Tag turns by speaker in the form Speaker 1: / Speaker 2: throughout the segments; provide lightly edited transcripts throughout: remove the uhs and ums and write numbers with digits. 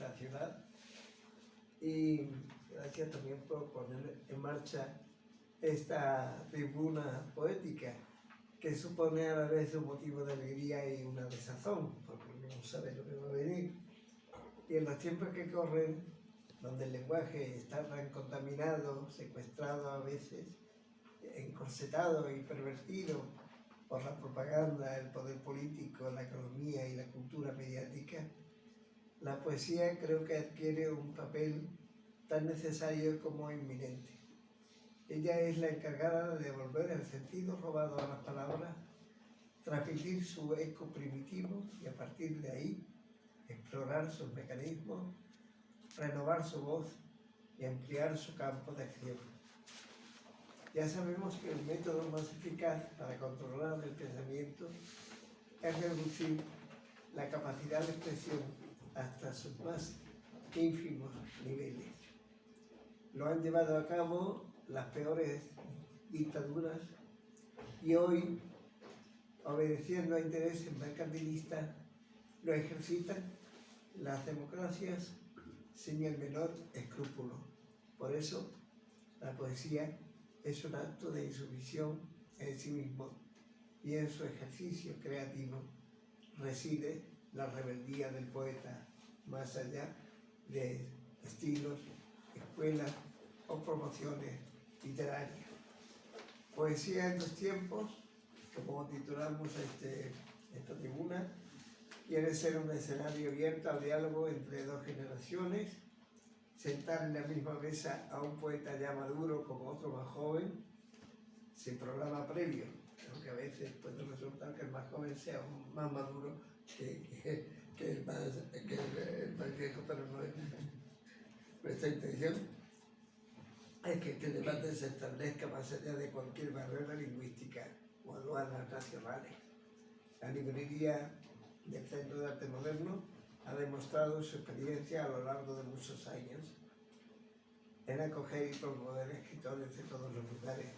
Speaker 1: nuestra ciudad y gracias también por poner en marcha esta tribuna poética que supone a la vez un motivo de alegría y una desazón, porque uno no sabe lo que va a venir. Y en los tiempos que corren, donde el lenguaje está tan contaminado, secuestrado a veces, encorsetado y pervertido por la propaganda, el poder político, la economía y la cultura mediática, la poesía creo que adquiere un papel tan necesario como inminente. Ella es la encargada de devolver el sentido robado a las palabras, transmitir su eco primitivo y a partir de ahí explorar sus mecanismos, renovar su voz y ampliar su campo de acción. Ya sabemos que el método más eficaz para controlar el pensamiento es reducir la capacidad de expresión hasta sus más ínfimos niveles. Lo han llevado a cabo las peores dictaduras y hoy, obedeciendo a intereses mercantilistas, lo ejercitan las democracias sin el menor escrúpulo. Por eso, la poesía es un acto de insumisión en sí mismo y en su ejercicio creativo reside la rebeldía del poeta, más allá de estilos, escuelas o promociones literarias. Poesía en los tiempos, como titulamos esta tribuna, quiere ser un escenario abierto al diálogo entre dos generaciones, sentar en la misma mesa a un poeta ya maduro como otro más joven, sin programa previo, aunque a veces puede resultar que el más joven sea más maduro que el más viejo, pero no es nuestra intención. Es que este debate se establezca más allá de cualquier barrera lingüística o aduanas nacionales. La librería del Centro de Arte Moderno ha demostrado su experiencia a lo largo de muchos años en acoger y promover escritores de todos los lugares,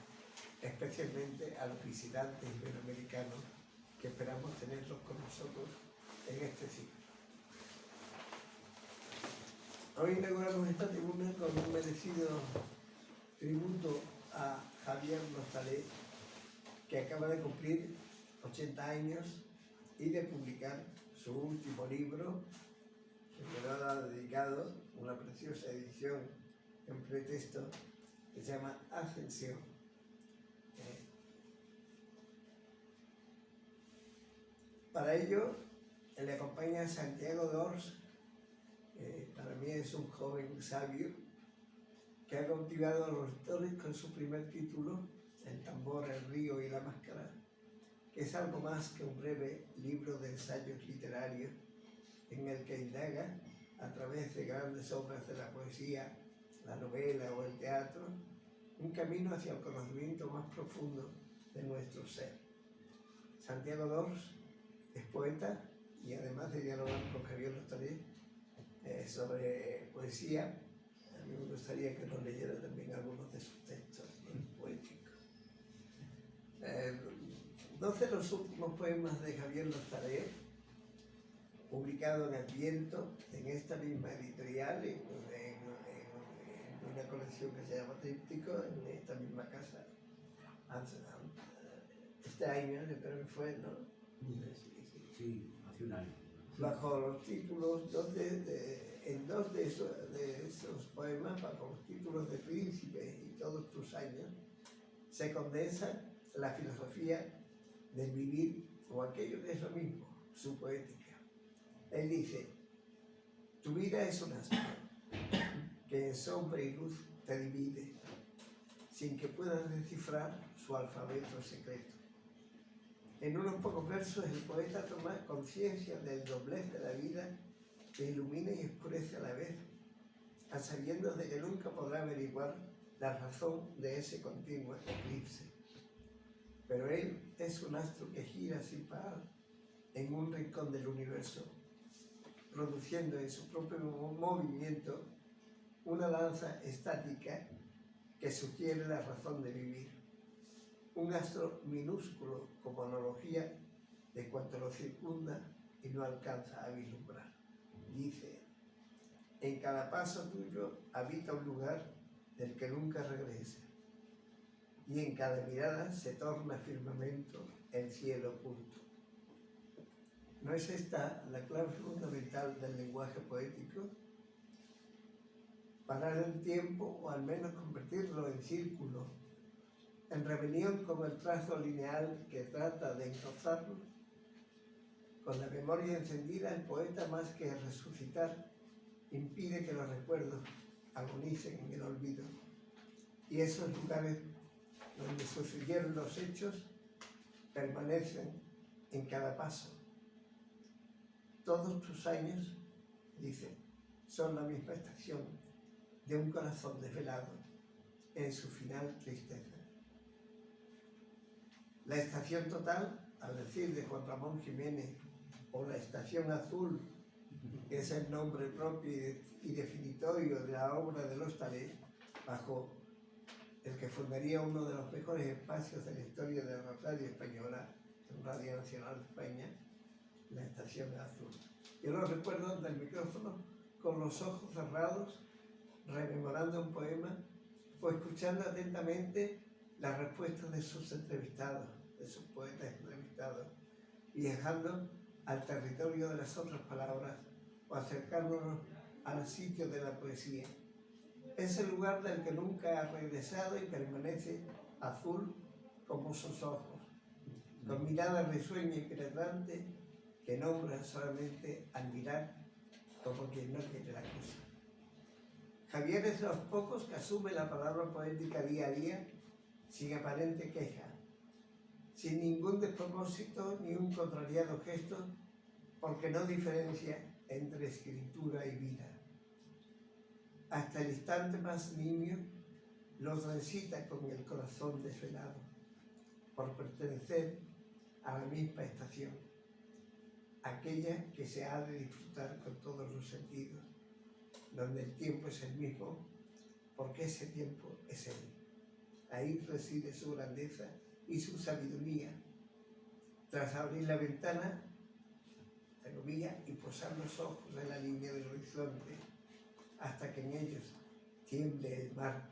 Speaker 1: especialmente a los visitantes iberoamericanos que esperamos tenerlos con nosotros en este ciclo. Hoy inauguramos esta tribuna con un merecido tributo a Javier Nostalé, que acaba de cumplir 80 años y de publicar su último libro, que me lo ha dedicado, una preciosa edición en pretexto, que se llama Ascensión. Para ello, le acompaña Santiago Dors, que para mí es un joven sabio, que ha cautivado a los lectores con su primer título, El tambor, el río y la máscara, que es algo más que un breve libro de ensayos literarios en el que indaga, a través de grandes obras de la poesía, la novela o el teatro, un camino hacia el conocimiento más profundo de nuestro ser. Santiago Dors es poeta y además de dialogar con Javier Nostalé sobre poesía, a mí me gustaría que nos leyera también algunos de sus textos poéticos. 12 de los últimos poemas de Javier Nostalé, publicado en El Viento, en esta misma editorial, en una colección que se llama Tríptico, en esta misma casa, este año, yo creo que fue, ¿no?
Speaker 2: Sí, hace un año.
Speaker 1: Bajo los títulos, en dos de esos poemas, bajo los títulos de Príncipe y Todos tus años, se condensa la filosofía del vivir o aquello que es lo mismo, su poética. Él dice: tu vida es un astro que en sombra y luz te divide, sin que puedas descifrar su alfabeto secreto. En unos pocos versos el poeta toma conciencia del doblez de la vida que ilumina y oscurece a la vez, a sabiendas de que nunca podrá averiguar la razón de ese continuo eclipse. Pero él es un astro que gira sin parar en un rincón del universo, produciendo en su propio movimiento una danza estática que sugiere la razón de vivir. Un astro minúsculo como analogía de cuanto lo circunda y no alcanza a vislumbrar. Dice: En cada paso tuyo habita un lugar del que nunca regresa, y en cada mirada se torna firmamento el cielo oculto. ¿No es esta la clave fundamental del lenguaje poético? Parar el tiempo, o al menos convertirlo en círculo, en rebelión con el trazo lineal que trata de encauzarlo. Con la memoria encendida, el poeta, más que resucitar, impide que los recuerdos agonicen en el olvido. Y esos lugares donde sucedieron los hechos permanecen en cada paso. Todos tus años, dice, son la misma estación de un corazón desvelado en su final tristeza. La estación total, al decir de Juan Ramón Jiménez, o la estación azul, que es el nombre propio y definitorio de la obra de los Talés, bajo el que fundaría uno de los mejores espacios de la historia de la radio española, en Radio Nacional de España, la estación azul. Yo lo recuerdo ante el micrófono, con los ojos cerrados, rememorando un poema, o escuchando atentamente las respuestas de sus entrevistados, de sus poetas entrevistados, viajando al territorio de las otras palabras o acercándonos al sitio de la poesía. Es el lugar del que nunca ha regresado y permanece azul como sus ojos, con mirada risueña y penetrante que nombra solamente al mirar como quien no quiere la cosa. Javier es de los pocos que asume la palabra poética día a día sin aparente queja, sin ningún despropósito ni un contrariado gesto, porque no diferencia entre escritura y vida. Hasta el instante más nimio lo transita con el corazón desvelado, por pertenecer a la misma estación, aquella que se ha de disfrutar con todos los sentidos, donde el tiempo es el mismo, porque ese tiempo es él. Ahí reside su grandeza y su sabiduría. Tras abrir la ventana, la comilla, y posar los ojos en la línea del horizonte, hasta que en ellos tiemble el mar,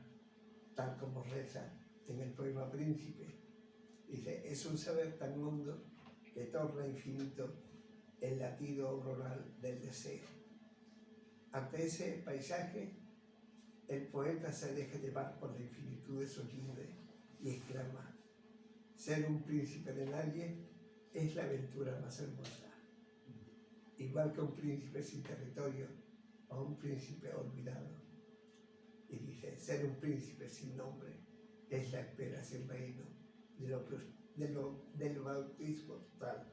Speaker 1: tal como reza en el poema Príncipe. Dice, es un saber tan hondo que torna infinito el latido auroral del deseo. Ante ese paisaje, el poeta se deja llevar por la infinitud de sus lindes y exclama, ser un príncipe de nadie es la aventura más hermosa. Igual que un príncipe sin territorio o un príncipe olvidado. Y dice, ser un príncipe sin nombre es la espera sin reino del bautismo total.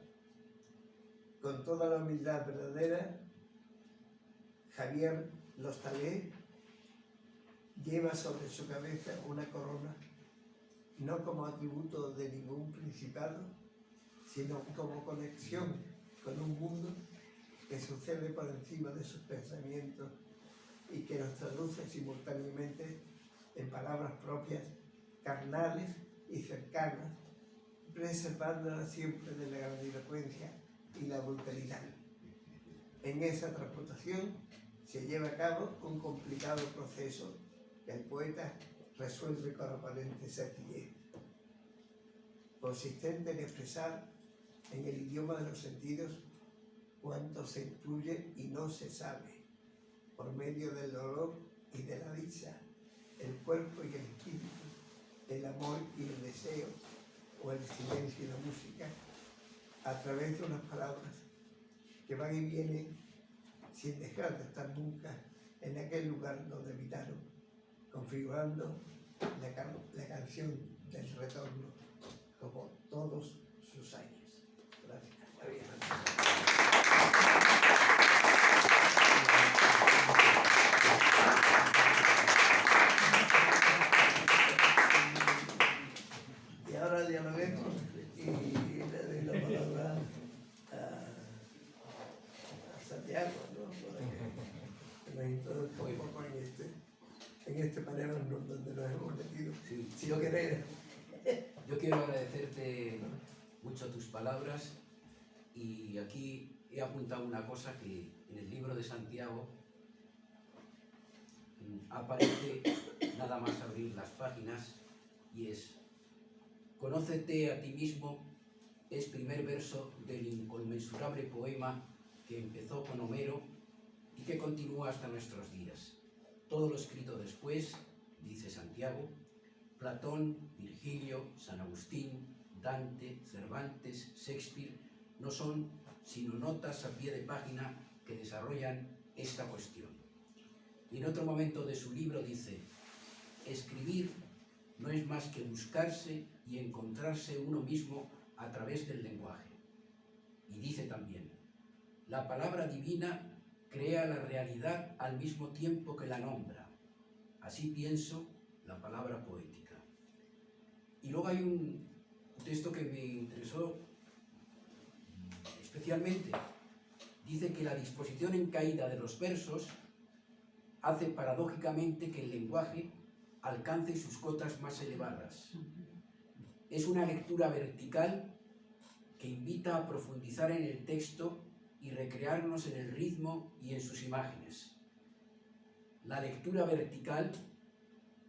Speaker 1: Con toda la humildad verdadera, Javier Los Talés lleva sobre su cabeza una corona, no como atributo de ningún principado, sino como conexión con un mundo que sucede por encima de sus pensamientos y que los traduce simultáneamente en palabras propias, carnales y cercanas, preservándolas siempre de la grandilocuencia y la vulgaridad. En esa transmutación se lleva a cabo un complicado proceso que el poeta resuelve con aparente sencillez, consistente en expresar en el idioma de los sentidos cuanto se intuye y no se sabe, por medio del dolor y de la dicha, el cuerpo y el espíritu, el amor y el deseo, o el silencio y la música, a través de unas palabras que van y vienen sin dejar de estar nunca en aquel lugar donde habitaron, configurando la canción del retorno como todos sus años. Gracias. Y ahora dialoguemos y le doy la palabra a Santiago, ¿no? Que nos introduzca un poco en este panel donde nos hemos metido.
Speaker 2: Sí.
Speaker 1: Si lo queréis.
Speaker 2: Yo quiero agradecerte mucho tus palabras y aquí he apuntado una cosa que en el libro de Santiago aparece nada más abrir las páginas y es: conócete a ti mismo, es primer verso del inconmensurable poema que empezó con Homero y que continúa hasta nuestros días. Todo lo escrito después, dice Santiago, Platón, Virgilio, San Agustín, Dante, Cervantes, Shakespeare, no son sino notas a pie de página que desarrollan esta cuestión. Y en otro momento de su libro dice: escribir no es más que buscarse y encontrarse uno mismo a través del lenguaje. Y dice también: la palabra divina crea la realidad al mismo tiempo que la nombra. Así pienso la palabra poética. Y luego hay un texto que me interesó especialmente. Dice que la disposición en caída de los versos hace paradójicamente que el lenguaje alcance sus cotas más elevadas. Es una lectura vertical que invita a profundizar en el texto y recrearnos en el ritmo y en sus imágenes. La lectura vertical,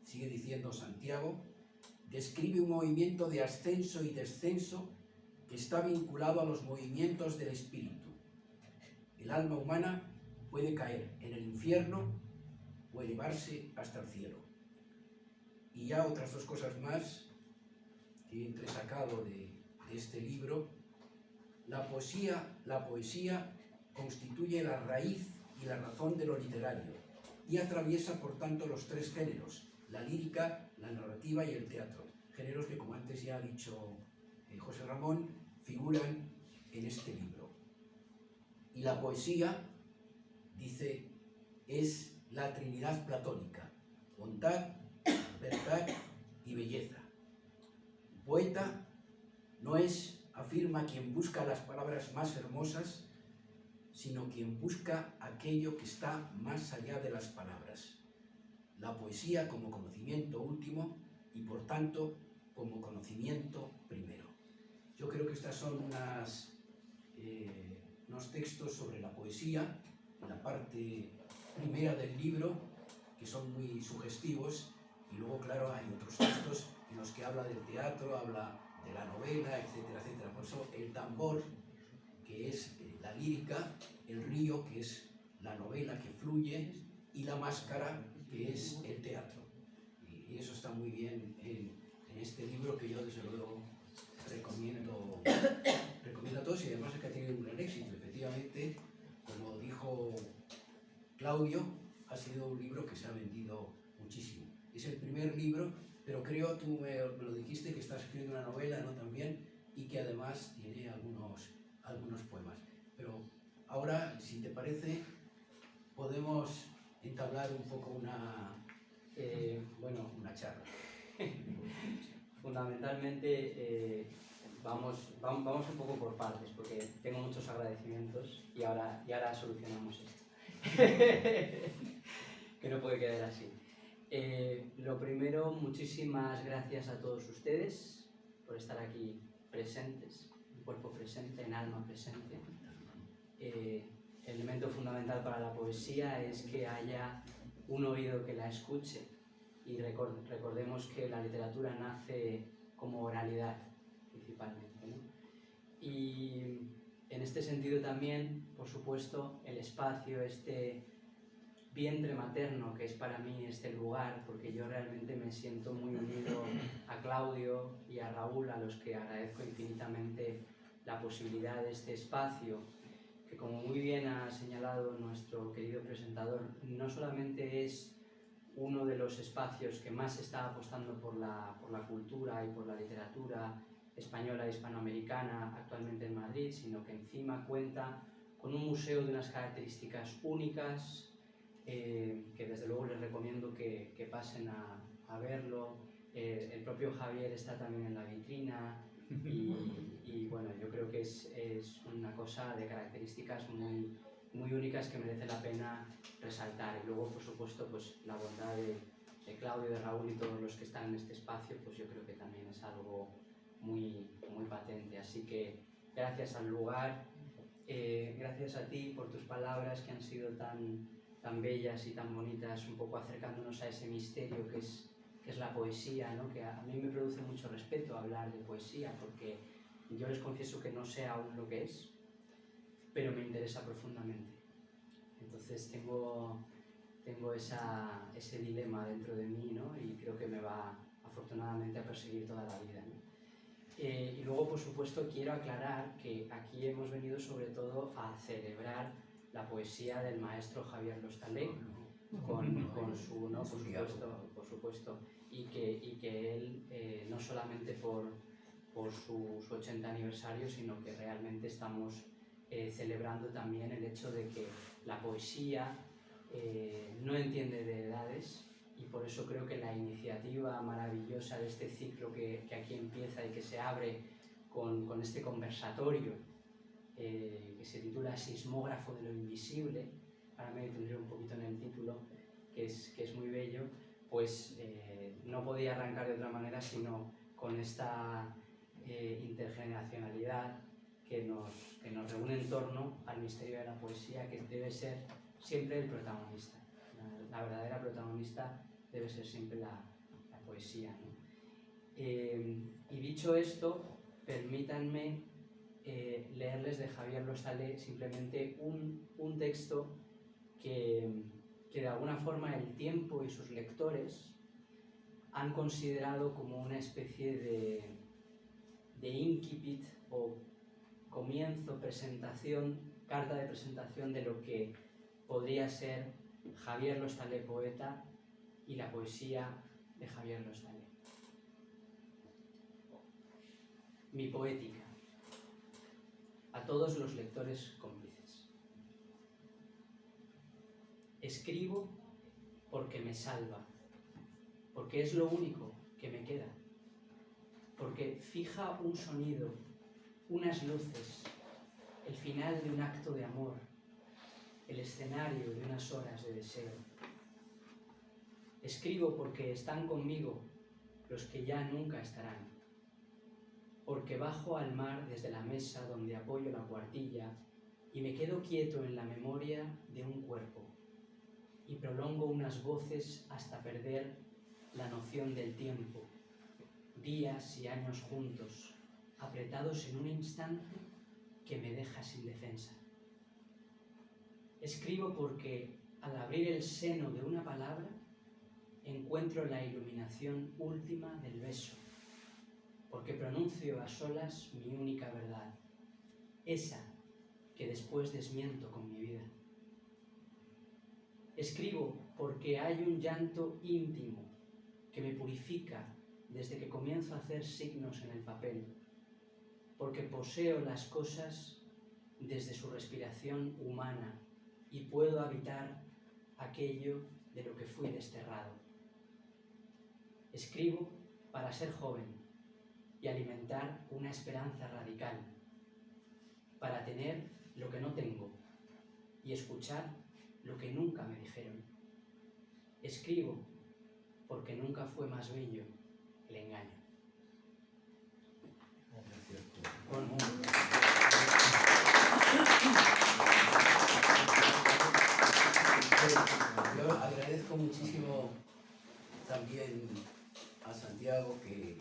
Speaker 2: sigue diciendo Santiago, describe un movimiento de ascenso y descenso que está vinculado a los movimientos del espíritu. El alma humana puede caer en el infierno o elevarse hasta el cielo. Y ya otras dos cosas más que he entresacado de este libro. La poesía constituye la raíz y la razón de lo literario y atraviesa, por tanto, los tres géneros: la lírica, la narrativa y el teatro. Géneros que, como antes ya ha dicho José Ramón, figuran en este libro. Y la poesía, dice, es la trinidad platónica: bondad, verdad y belleza. Poeta no es, afirma, quien busca las palabras más hermosas, sino quien busca aquello que está más allá de las palabras. La poesía como conocimiento último y, por tanto, como conocimiento primero. Yo creo que estas son unos textos sobre la poesía, en la parte primera del libro, que son muy sugestivos, y luego, claro, hay otros textos en los que habla del teatro, habla de la novela, etcétera, etcétera. Por eso el tambor, que es la lírica, el río, que es la novela que fluye, y la máscara, que es el teatro. Y eso está muy bien en este libro, que yo desde luego recomiendo a todos, y además es que ha tenido un gran éxito. Efectivamente, como dijo Claudio, ha sido un libro que se ha vendido muchísimo. Es el primer libro, pero creo, tú me lo dijiste, que estás escribiendo una novela, ¿no?, también, y que además tiene algunos poemas. Pero ahora, si te parece, podemos entablar un poco una charla.
Speaker 3: Fundamentalmente vamos un poco por partes, porque tengo muchos agradecimientos y ahora solucionamos esto. Que no puede quedar así. Lo primero, muchísimas gracias a todos ustedes por estar aquí presentes, en cuerpo presente, en alma presente. El elemento fundamental para la poesía es que haya un oído que la escuche, y recordemos que la literatura nace como oralidad principalmente, ¿no? Y en este sentido también, por supuesto, el espacio, este vientre materno que es para mí este lugar, porque yo realmente me siento muy unido a Claudio y a Raúl, a los que agradezco infinitamente la posibilidad de este espacio, que, como muy bien ha señalado nuestro querido presentador, no solamente es uno de los espacios que más está apostando por la cultura y por la literatura española e hispanoamericana actualmente en Madrid, sino que encima cuenta con un museo de unas características únicas, que desde luego les recomiendo que pasen a verlo. El propio Javier está también en la vitrina y bueno, yo creo que es una cosa de características muy únicas que merece la pena resaltar. Y luego, por supuesto, pues la bondad de Claudio, de Raúl y todos los que están en este espacio, pues yo creo que también es algo muy patente. Así que gracias al lugar, gracias a ti por tus palabras, que han sido tan tan bellas y tan bonitas, un poco acercándonos a ese misterio que es la poesía, ¿no? Que a mí me produce mucho respeto hablar de poesía, porque yo les confieso que no sé aún lo que es, pero me interesa profundamente. Entonces tengo ese dilema dentro de mí, ¿no? Y creo que me va afortunadamente a perseguir toda la vida, ¿no? Y luego, por supuesto, quiero aclarar que aquí hemos venido sobre todo a celebrar la poesía del maestro Javier Lostalé, con su, ¿no? Por supuesto, y que él, no solamente por su 80 aniversario, sino que realmente estamos celebrando también el hecho de que la poesía no entiende de edades, y por eso creo que la iniciativa maravillosa de este ciclo que aquí empieza y que se abre con este conversatorio que se titula Sismógrafo de lo Invisible, ahora me detendré un poquito en el título, que es muy bello, pues no podía arrancar de otra manera sino con esta intergeneracionalidad que nos reúne en torno al misterio de la poesía, que debe ser siempre el protagonista. La verdadera protagonista debe ser siempre la poesía, ¿no? Y dicho esto, permítanme leerles de Javier Lostalé simplemente un texto que de alguna forma el tiempo y sus lectores han considerado como una especie de incipit o comienzo, presentación, carta de presentación de lo que podría ser Javier Lostalé poeta y la poesía de Javier Lostalé. Mi poética. A todos los lectores cómplices. Escribo porque me salva, porque es lo único que me queda, porque fija un sonido, unas luces, el final de un acto de amor, el escenario de unas horas de deseo. Escribo porque están conmigo los que ya nunca estarán, porque bajo al mar desde la mesa donde apoyo la cuartilla y me quedo quieto en la memoria de un cuerpo y prolongo unas voces hasta perder la noción del tiempo, días y años juntos, apretados en un instante que me deja sin defensa. Escribo porque al abrir el seno de una palabra encuentro la iluminación última del beso, porque pronuncio a solas mi única verdad, esa que después desmiento con mi vida. Escribo porque hay un llanto íntimo que me purifica desde que comienzo a hacer signos en el papel, porque poseo las cosas desde su respiración humana y puedo habitar aquello de lo que fui desterrado. Escribo para ser joven y alimentar una esperanza radical, para tener lo que no tengo y escuchar lo que nunca me dijeron. Escribo porque nunca fue más bello el engaño.
Speaker 2: Yo agradezco muchísimo también a Santiago que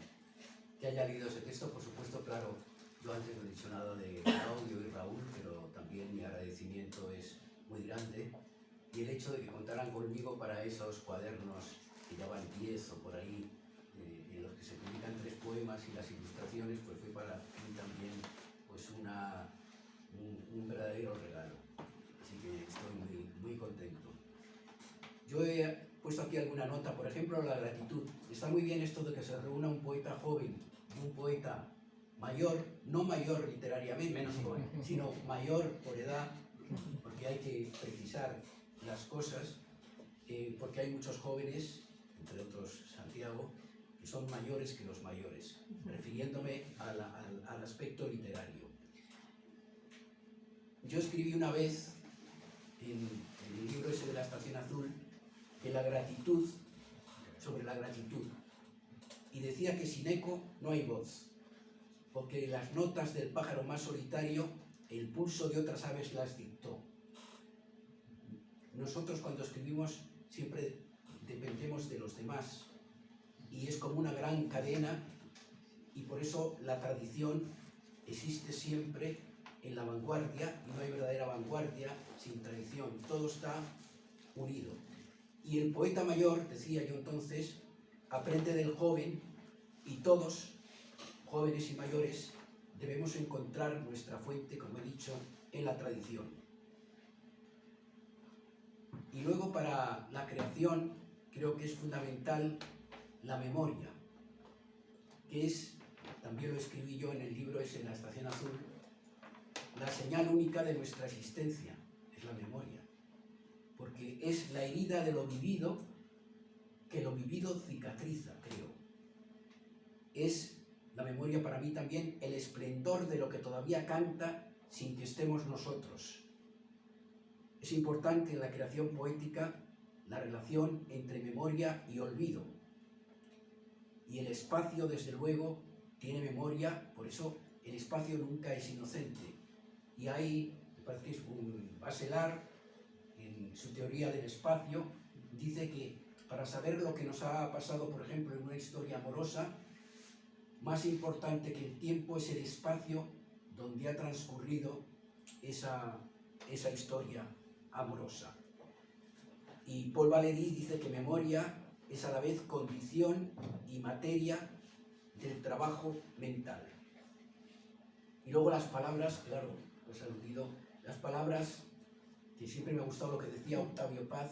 Speaker 2: haya leído ese texto. Por supuesto, claro, yo antes no he dicho nada de Claudio y Raúl, pero también mi agradecimiento es muy grande. Y el hecho de que contaran conmigo para esos cuadernos que ya van 10 o por ahí, en los que se publican 3 poemas y las ilustraciones, pues fue para mí también pues un verdadero regalo. Así que estoy muy, muy contento. Yo he puesto aquí alguna nota, por ejemplo, la gratitud. Está muy bien esto de que se reúna un poeta joven y un poeta mayor, no mayor literariamente,
Speaker 3: menos joven,
Speaker 2: sino mayor por edad, porque hay que precisar las cosas, porque hay muchos jóvenes, entre otros Santiago, que son mayores que los mayores, refiriéndome al aspecto literario. Yo escribí una vez en el libro ese de la Estación Azul, de la gratitud, sobre la gratitud, y decía que sin eco no hay voz, porque las notas del pájaro más solitario el pulso de otras aves las dictó. nosotros cuando escribimos siempre dependemos de los demás y es como una gran cadena y por eso la tradición existe siempre en la vanguardia y no hay verdadera vanguardia sin tradición, todo está unido. Y el poeta mayor, decía yo entonces, aprende del joven y todos, jóvenes y mayores, debemos encontrar nuestra fuente, como he dicho, en la tradición. Y luego para la creación creo que es fundamental la memoria, que es, también lo escribí yo en el libro ese, La Estación Azul, la señal única de nuestra existencia, es la memoria, porque es la herida de lo vivido, que lo vivido cicatriza, creo. Es la memoria para mí también el esplendor de lo que todavía canta sin que estemos nosotros. Es importante en la creación poética la relación entre memoria y olvido. Y el espacio, desde luego, tiene memoria, por eso el espacio nunca es inocente. Y ahí, me parece que es un Bachelard, en su teoría del espacio, dice que para saber lo que nos ha pasado, por ejemplo, en una historia amorosa, más importante que el tiempo es el espacio donde ha transcurrido esa historia amorosa. Y Paul Valéry dice que memoria es a la vez condición y materia del trabajo mental. Y luego las palabras, claro, pues aludido, las palabras, que siempre me ha gustado lo que decía Octavio Paz,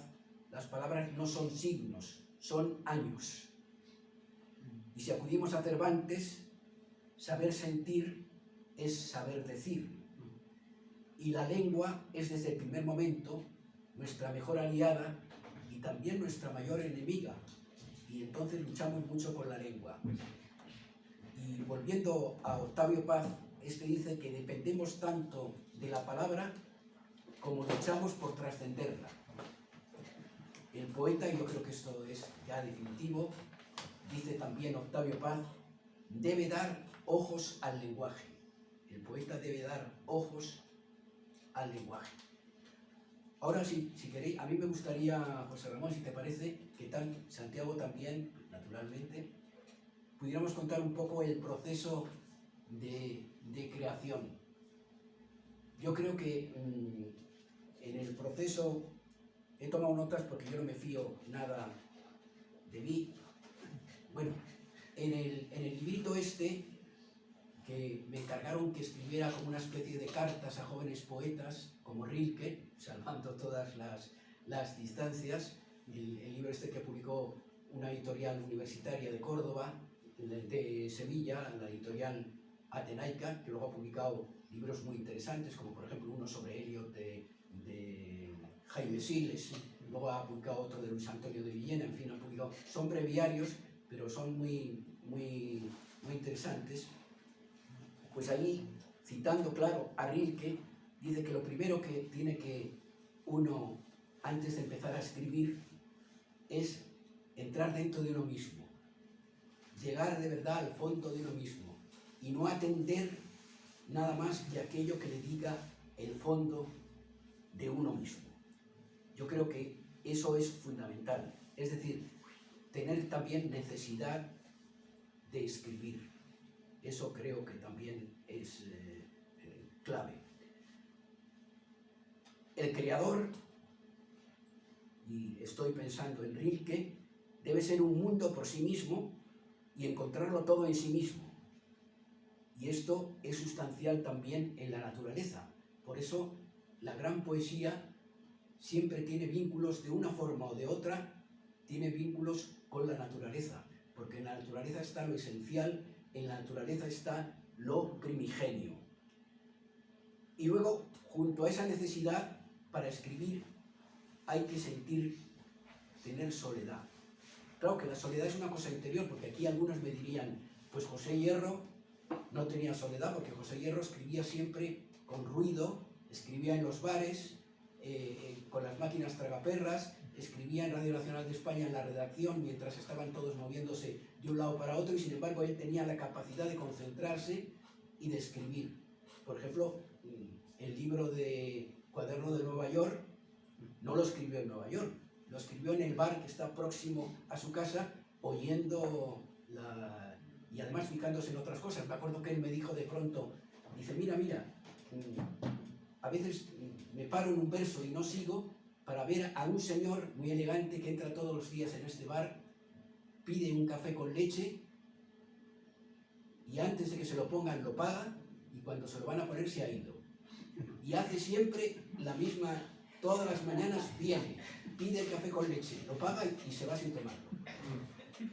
Speaker 2: las palabras no son signos, son años. Y si acudimos a Cervantes, saber sentir es saber decir. Y la lengua es desde el primer momento nuestra mejor aliada y también nuestra mayor enemiga. Y entonces luchamos mucho por la lengua. Y volviendo a Octavio Paz, este dice que dependemos tanto de la palabra como luchamos por trascenderla. El poeta, y yo creo que esto es ya definitivo, dice también Octavio Paz, debe dar ojos al lenguaje. El poeta debe dar ojos al lenguaje. Ahora, si queréis, a mí me gustaría, José Ramón, si te parece, que tal, Santiago también, naturalmente, pudiéramos contar un poco el proceso de creación. Yo creo que en el proceso, he tomado notas porque yo no me fío nada de mí. Bueno, en el librito este, que me encargaron que escribiera como una especie de cartas a jóvenes poetas, como Rilke, salvando todas las distancias, el libro este que publicó una editorial universitaria de Córdoba, de Sevilla, la editorial Atenaica, que luego ha publicado libros muy interesantes, como por ejemplo uno sobre Eliot de Jaime Siles, luego ha publicado otro de Luis Antonio de Villena, en fin, ha publicado, son breviarios, pero son muy interesantes. Pues allí, citando, claro, a Rilke, dice que lo primero que tiene que uno, antes de empezar a escribir, es entrar dentro de uno mismo, llegar de verdad al fondo de uno mismo y no atender nada más que aquello que le diga el fondo de uno mismo. Yo creo que eso es fundamental, es decir, tener también necesidad de escribir. Eso creo que también es clave. El creador, y estoy pensando en Rilke, debe ser un mundo por sí mismo y encontrarlo todo en sí mismo. Y esto es sustancial también en la naturaleza. Por eso la gran poesía siempre tiene vínculos de una forma o de otra, tiene vínculos con la naturaleza, porque en la naturaleza está lo esencial, en la naturaleza está lo primigenio. Y luego, junto a esa necesidad, para escribir hay que tener soledad. Claro que la soledad es una cosa interior, porque aquí algunos me dirían, pues José Hierro no tenía soledad, porque José Hierro escribía siempre con ruido, escribía en los bares, con las máquinas tragaperras, escribía en Radio Nacional de España en la redacción mientras estaban todos moviéndose de un lado para otro y sin embargo él tenía la capacidad de concentrarse y de escribir. Por ejemplo, el libro de Cuaderno de Nueva York no lo escribió en Nueva York, lo escribió en el bar que está próximo a su casa, oyendo y además fijándose en otras cosas. Me acuerdo que él me dijo de pronto, dice, mira, a veces me paro en un verso y no sigo para ver a un señor muy elegante que entra todos los días en este bar, pide un café con leche y antes de que se lo pongan lo paga y cuando se lo van a poner se ha ido. Y hace siempre la misma, todas las mañanas viene, pide el café con leche, lo paga y se va sin tomarlo.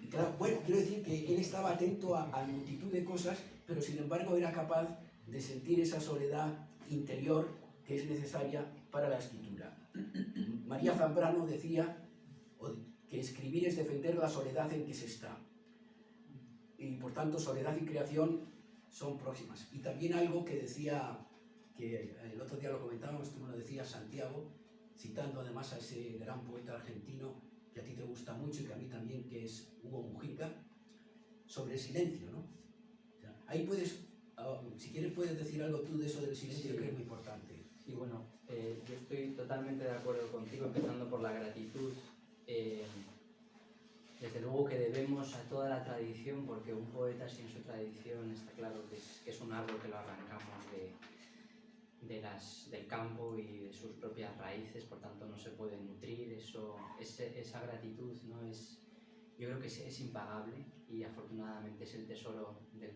Speaker 2: Y claro, bueno, quiero decir que él estaba atento a multitud de cosas, pero sin embargo era capaz de sentir esa soledad interior que es necesaria para la escritura. María Zambrano decía que escribir es defender la soledad en que se está. Y por tanto, soledad y creación son próximas. Y también algo que decía, que el otro día lo comentábamos, tú me lo decías, Santiago, citando además a ese gran poeta argentino que a ti te gusta mucho y que a mí también, que es Hugo Mujica, sobre el silencio, ¿no? O sea, ahí puedes, si quieres puedes decir algo tú de eso del silencio,
Speaker 3: Sí.
Speaker 2: que es muy importante.
Speaker 3: Y bueno, yo estoy totalmente de acuerdo contigo, empezando por la gratitud. Desde luego que debemos a toda la tradición, porque un poeta sin su tradición está claro que es un árbol que lo arrancamos del campo y de sus propias raíces, por tanto no se puede nutrir. Esa gratitud, ¿no? Yo creo que es impagable y afortunadamente es el tesoro el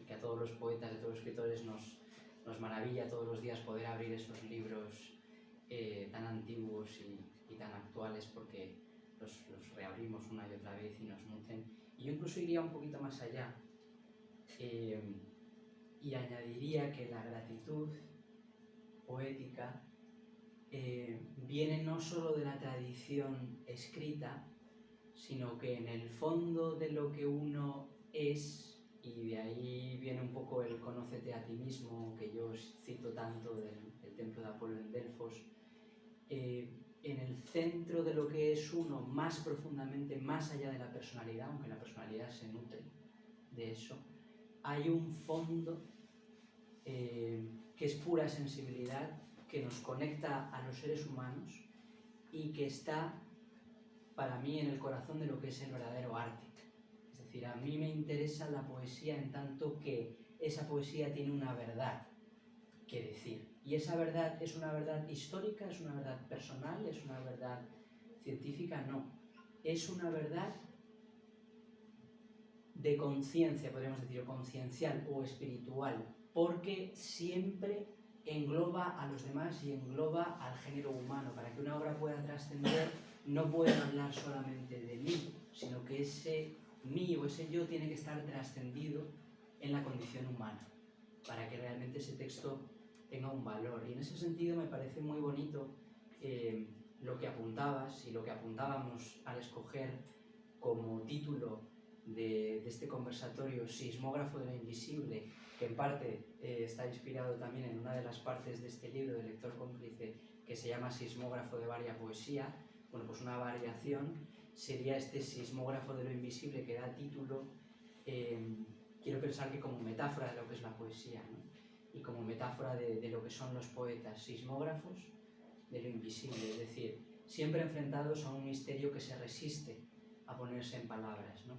Speaker 3: que a todos los poetas, a todos los escritores nos maravilla todos los días poder abrir esos libros tan antiguos y tan actuales, porque los reabrimos una y otra vez y nos nutren. Y yo incluso iría un poquito más allá y añadiría que la gratitud poética viene no solo de la tradición escrita, sino que en el fondo de lo que uno es, y de ahí viene un poco el conócete a ti mismo, que yo cito tanto del templo de Apolo en Delfos, en el centro de lo que es uno, más profundamente, más allá de la personalidad, aunque la personalidad se nutre de eso, hay un fondo que es pura sensibilidad, que nos conecta a los seres humanos y que está, para mí, en el corazón de lo que es el verdadero arte. Es decir, a mí me interesa la poesía en tanto que esa poesía tiene una verdad que decir. Y esa verdad es una verdad histórica, es una verdad personal, es una verdad científica, no. Es una verdad de conciencia, podríamos decir, o conciencial o espiritual, porque siempre engloba a los demás y engloba al género humano. Para que una obra pueda trascender, no puede hablar solamente de mí, sino que ese mí o ese yo tiene que estar trascendido en la condición humana, para que realmente ese texto tenga un valor. Y en ese sentido me parece muy bonito lo que apuntabas y lo que apuntábamos al escoger como título de este conversatorio, Sismógrafo de lo Invisible, que en parte está inspirado también en una de las partes de este libro de Lector Cómplice, que se llama Sismógrafo de Varia Poesía. Bueno, pues una variación sería este sismógrafo de lo invisible que da título, quiero pensar que como metáfora de lo que es la poesía, ¿no? Y como metáfora de lo que son los poetas, sismógrafos de lo invisible, es decir, siempre enfrentados a un misterio que se resiste a ponerse en palabras, ¿no?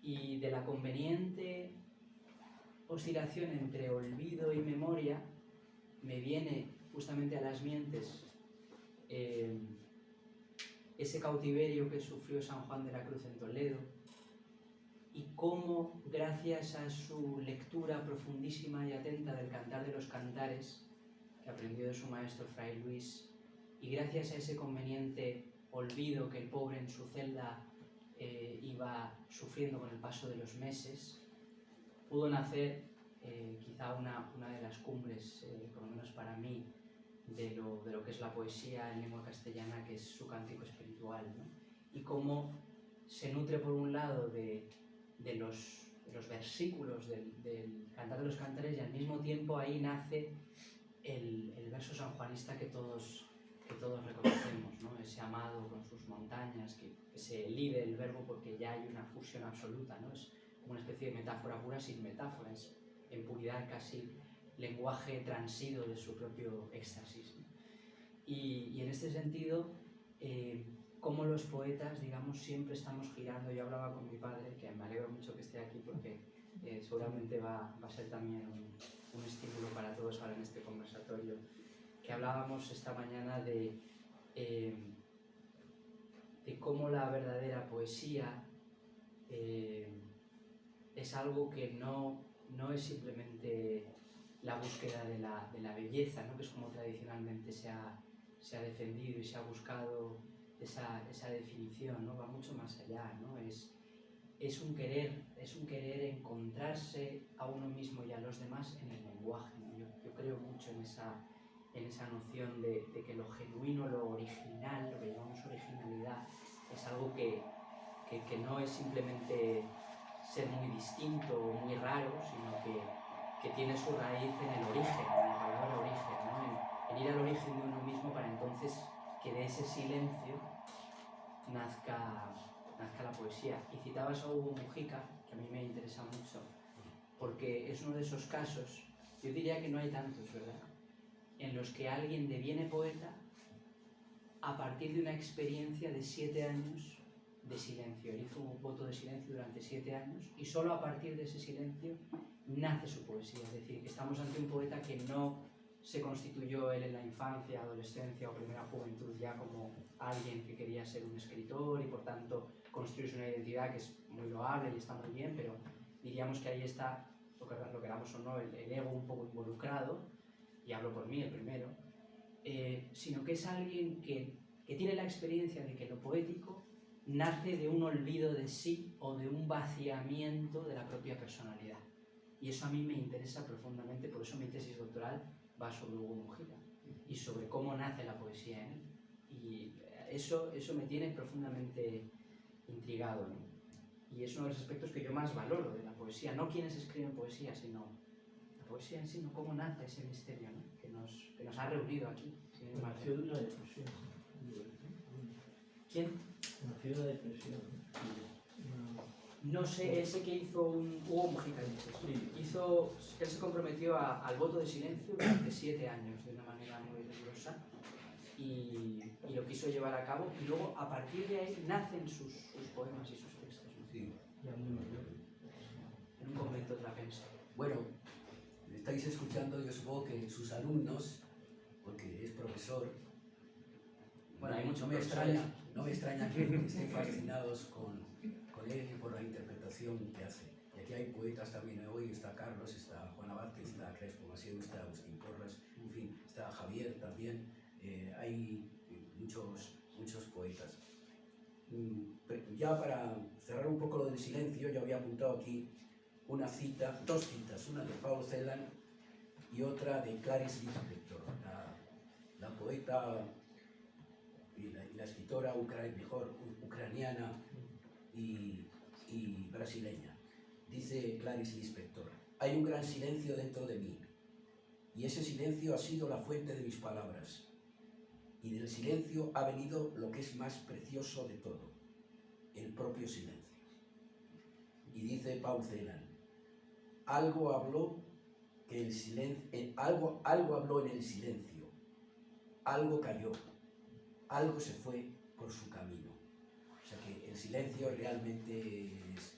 Speaker 3: Y de la conveniente oscilación entre olvido y memoria me viene justamente a las mientes ese cautiverio que sufrió San Juan de la Cruz en Toledo, y cómo, gracias a su lectura profundísima y atenta del Cantar de los Cantares, que aprendió de su maestro Fray Luis, y gracias a ese conveniente olvido que el pobre en su celda iba sufriendo con el paso de los meses, pudo nacer quizá una de las cumbres, por lo menos para mí, de lo que es la poesía en lengua castellana, que es su cántico espiritual, ¿no? Y cómo se nutre por un lado de los versículos del Cantar de los Cantares, y al mismo tiempo ahí nace el verso sanjuanista que todos reconocemos, ¿no? Ese amado con sus montañas, que se elide el verbo porque ya hay una fusión absoluta, ¿no? Es como una especie de metáfora pura sin metáfora, es en puridad casi lenguaje transido de su propio éxtasis, ¿no? Y en este sentido, como los poetas, digamos, siempre estamos girando. Yo hablaba con mi padre, que me alegro mucho que esté aquí porque seguramente va a ser también un estímulo para todos ahora en este conversatorio, que hablábamos esta mañana de cómo la verdadera poesía es algo que no es simplemente la búsqueda de la belleza, ¿no? Que es como tradicionalmente se ha defendido y se ha buscado esa definición, ¿no? Va mucho más allá, ¿no? Es un querer encontrarse a uno mismo y a los demás en el lenguaje, ¿no? Yo creo mucho en esa noción de que lo genuino, lo original, lo que llamamos originalidad, es algo que no es simplemente ser muy distinto o muy raro, sino que tiene su raíz en el origen, en la palabra origen, ¿no? En ir al origen de uno mismo para entonces que de ese silencio nazca la poesía. Y citabas a Hugo Mujica, que a mí me interesa mucho, porque es uno de esos casos, yo diría que no hay tantos, ¿verdad?, en los que alguien deviene poeta a partir de una experiencia de 7 años de silencio. Él hizo un voto de silencio durante 7 años y solo a partir de ese silencio nace su poesía. Es decir, que estamos ante un poeta que no se constituyó él en la infancia, adolescencia o primera juventud ya como alguien que quería ser un escritor y por tanto construirse una identidad que es muy loable y está muy bien, pero diríamos que ahí está, lo queramos o no, el ego un poco involucrado, y hablo por mí el primero, sino que es alguien que tiene la experiencia de que lo poético nace de un olvido de sí o de un vaciamiento de la propia personalidad. Y eso a mí me interesa profundamente, por eso mi tesis doctoral va sobre Hugo Mujica y sobre cómo nace la poesía en él. Y eso me tiene profundamente intrigado, ¿no? Y es uno de los aspectos que yo más valoro de la poesía, no quienes escriben poesía, sino la poesía en sí, ¿no? Cómo nace ese misterio, ¿no? que nos ha reunido aquí.
Speaker 4: Nació de una depresión.
Speaker 3: ¿Quién?
Speaker 4: Nació de una depresión.
Speaker 3: No sé, ese que hizo Hugo Mujica, dices. Él se comprometió al voto de silencio durante 7 años, de una manera muy rigurosa, y lo quiso llevar a cabo, y luego a partir de ahí nacen sus poemas y sus textos, ¿no?
Speaker 2: Sí.
Speaker 3: En un convento de la Pensa.
Speaker 2: Bueno, estáis escuchando, yo supongo que sus alumnos, porque es profesor,
Speaker 3: Bueno, hay muchos
Speaker 2: no me
Speaker 3: profesores.
Speaker 2: extraña que estén fascinados con él y por la interpretación que hace. Y aquí hay poetas también, hoy está Carlos, está Juan Abate, está Crespo Maciú, está Agustín Porras, en fin, está Javier también, hay muchos poetas. Ya para cerrar un poco lo del silencio, yo había apuntado aquí dos citas, una de Paul Celan y otra de Clarice Lispector, la poeta y la escritora ucraniana y brasileña. Dice Clarice Lispector: hay un gran silencio dentro de mí, y ese silencio ha sido la fuente de mis palabras, y del silencio ha venido lo que es más precioso de todo, el propio silencio. Y dice Paul Celan: algo habló en el silencio, algo cayó, algo se fue por su camino. O sea que el silencio realmente es...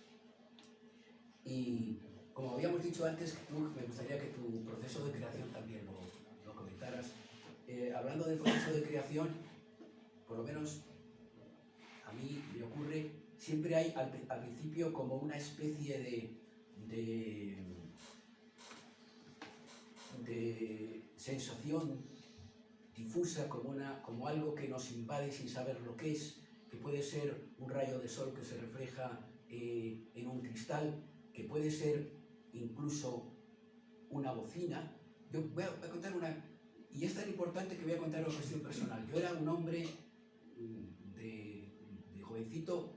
Speaker 2: Y como habíamos dicho antes, me gustaría que tu proceso de creación también lo comentaras. Hablando del proceso de creación, por lo menos a mí me ocurre, siempre hay al principio como una especie de sensación difusa, como algo que nos invade sin saber lo que es, que puede ser un rayo de sol que se refleja en un cristal, que puede ser incluso una bocina. Yo voy a contar y es tan importante que voy a contar una cuestión personal. Yo era un hombre de jovencito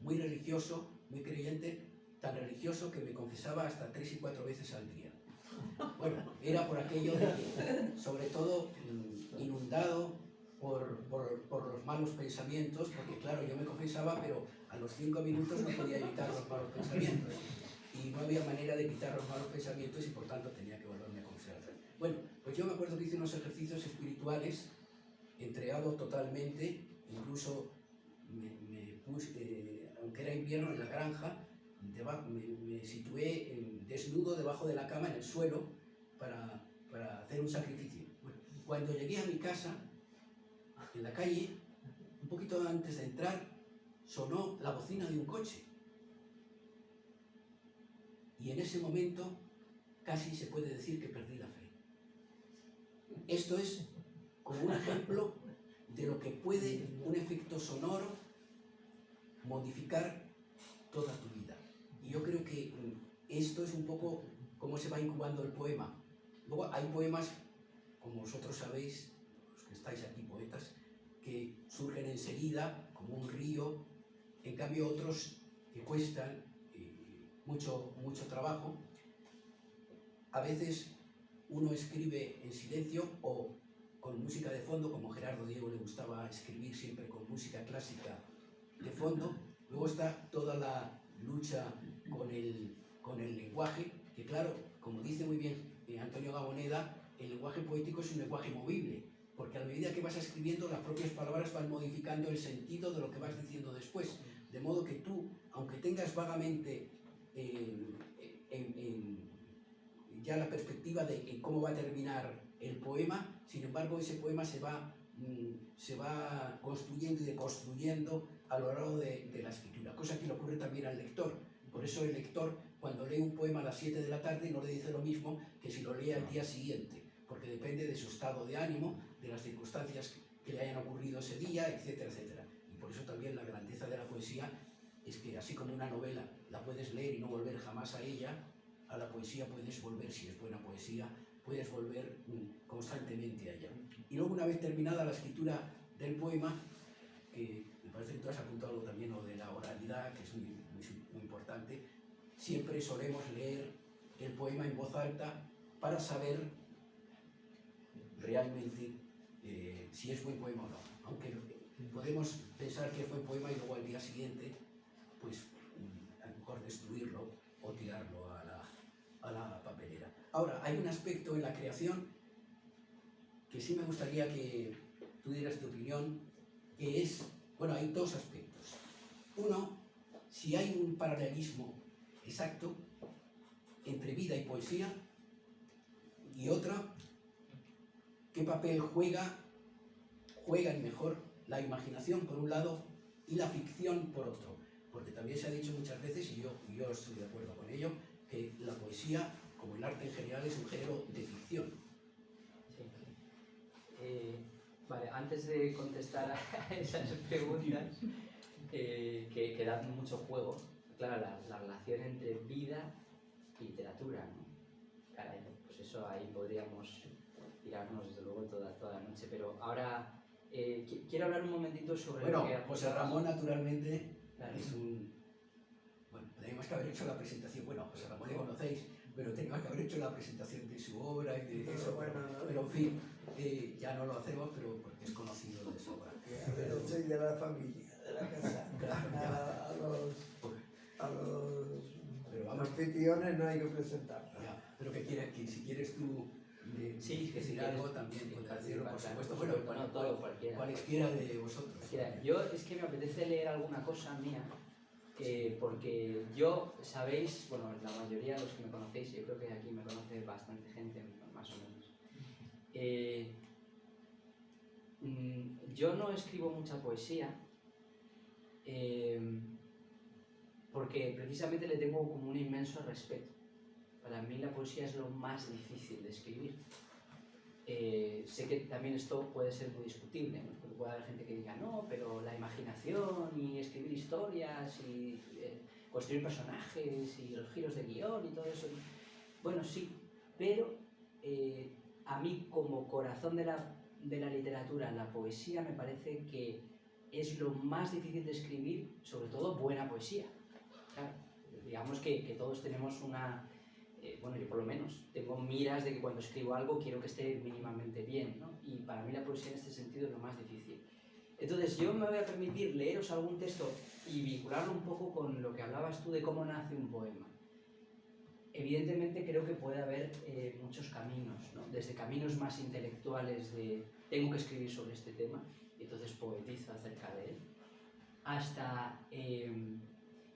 Speaker 2: muy religioso, muy creyente, tan religioso que me confesaba hasta 3 y 4 veces al día. Bueno, era por aquello de que, sobre todo, inundado por los malos pensamientos, porque claro, yo me confesaba, pero a los 5 minutos no podía evitar los malos pensamientos. Y no había manera de quitar los malos pensamientos y por tanto tenía que volverme a confesar. Bueno, pues yo me acuerdo que hice unos ejercicios espirituales entregado totalmente, incluso me puse, aunque era invierno en la granja, me situé desnudo debajo de la cama en el suelo para hacer un sacrificio. Bueno, cuando llegué a mi casa, en la calle, un poquito antes de entrar, sonó la bocina de un coche. Y en ese momento casi se puede decir que perdí la fe. Esto es como un ejemplo de lo que puede un efecto sonoro modificar toda tu vida. Y yo creo que esto es un poco cómo se va incubando el poema. Luego hay poemas, como vosotros sabéis, los que estáis aquí poetas, que surgen enseguida como un río, en cambio otros que cuestan mucho trabajo. A veces uno escribe en silencio o con música de fondo, como Gerardo Diego le gustaba escribir siempre con música clásica de fondo. Luego está toda la lucha con el lenguaje, que claro, como dice muy bien Antonio Gaboneda, el lenguaje poético es un lenguaje movible, porque a medida que vas escribiendo las propias palabras van modificando el sentido de lo que vas diciendo después, de modo que tú, aunque tengas vagamente ya la perspectiva de cómo va a terminar el poema, sin embargo ese poema se va construyendo y deconstruyendo a lo largo de la escritura, cosa que le ocurre también al lector. Por eso el lector, cuando lee un poema a las 7 de la tarde, no le dice lo mismo que si lo lee al día siguiente, porque depende de su estado de ánimo, de las circunstancias que le hayan ocurrido ese día, etcétera, etcétera. Y por eso también la grandeza de la poesía es que, así como una novela la puedes leer y no volver jamás a ella, a la poesía puedes volver, si es buena poesía, puedes volver constantemente a ella. Y luego, una vez terminada la escritura del poema, que me parece que tú has apuntado algo también, lo de la oralidad, que es muy importante, siempre solemos leer el poema en voz alta para saber realmente si es buen poema o no. Aunque podemos pensar que es buen poema y luego al día siguiente, pues a lo mejor destruirlo o tirarlo a la papelera. Ahora, hay un aspecto en la creación que sí me gustaría que tú dieras tu opinión, que es, bueno, hay dos aspectos. Uno, si hay un paralelismo exacto entre vida y poesía, y otra, qué papel juegan mejor la imaginación por un lado y la ficción por otro. Porque también se ha dicho muchas veces, y yo estoy de acuerdo con ello, que la poesía, como el arte en general, es un género de ficción.
Speaker 3: Sí. Vale, antes de contestar a esas preguntas, que dan mucho juego, claro, la relación entre vida y literatura, ¿no? Caray, pues eso ahí podríamos tirarnos desde luego toda la noche, pero ahora quiero hablar un momentito sobre
Speaker 2: Bueno,
Speaker 3: lo que...
Speaker 2: José Ramón, naturalmente,
Speaker 3: Claro.
Speaker 2: es un... Bueno, teníamos que haber hecho la presentación, bueno, José Ramón le conocéis, pero teníamos que haber hecho la presentación de su obra y de eso, pero en fin, ya no lo hacemos, pero porque es conocido de sobra.
Speaker 1: Yo soy de la familia, de la casa. A los
Speaker 2: Pero vamos,
Speaker 1: anfitriones no hay que presentarlos.
Speaker 2: ya, pero que quieres, que si quieres tú
Speaker 3: Sí, que si
Speaker 2: decir
Speaker 3: quieres,
Speaker 2: algo también puedes decirlo, por
Speaker 3: claro,
Speaker 2: supuesto,
Speaker 3: pues,
Speaker 2: bueno,
Speaker 3: todo, cualquiera.
Speaker 2: cualquiera de vosotros.
Speaker 3: Cualquiera. Yo es que me apetece leer alguna cosa mía, porque yo, sabéis, bueno, la mayoría de los que me conocéis, yo creo que aquí me conoce bastante gente, más o menos. Yo no escribo mucha poesía, porque precisamente le tengo como un inmenso respeto. Para mí la poesía es lo más difícil de escribir. Sé que también esto puede ser muy discutible, ¿no? Porque puede haber gente que diga, no, pero la imaginación y escribir historias y construir personajes y los giros de guión y todo eso. Bueno, sí, pero a mí como corazón de la literatura, la poesía me parece que es lo más difícil de escribir, sobre todo buena poesía. Claro, digamos que todos tenemos una... bueno, yo por lo menos tengo miras de que cuando escribo algo quiero que esté mínimamente bien, ¿no? Y para mí la poesía en este sentido es lo más difícil. Entonces yo me voy a permitir leeros algún texto y vincularlo un poco con lo que hablabas tú de cómo nace un poema. Evidentemente creo que puede haber muchos caminos, ¿no? Desde caminos más intelectuales de tengo que escribir sobre este tema, y entonces poetizo acerca de él, hasta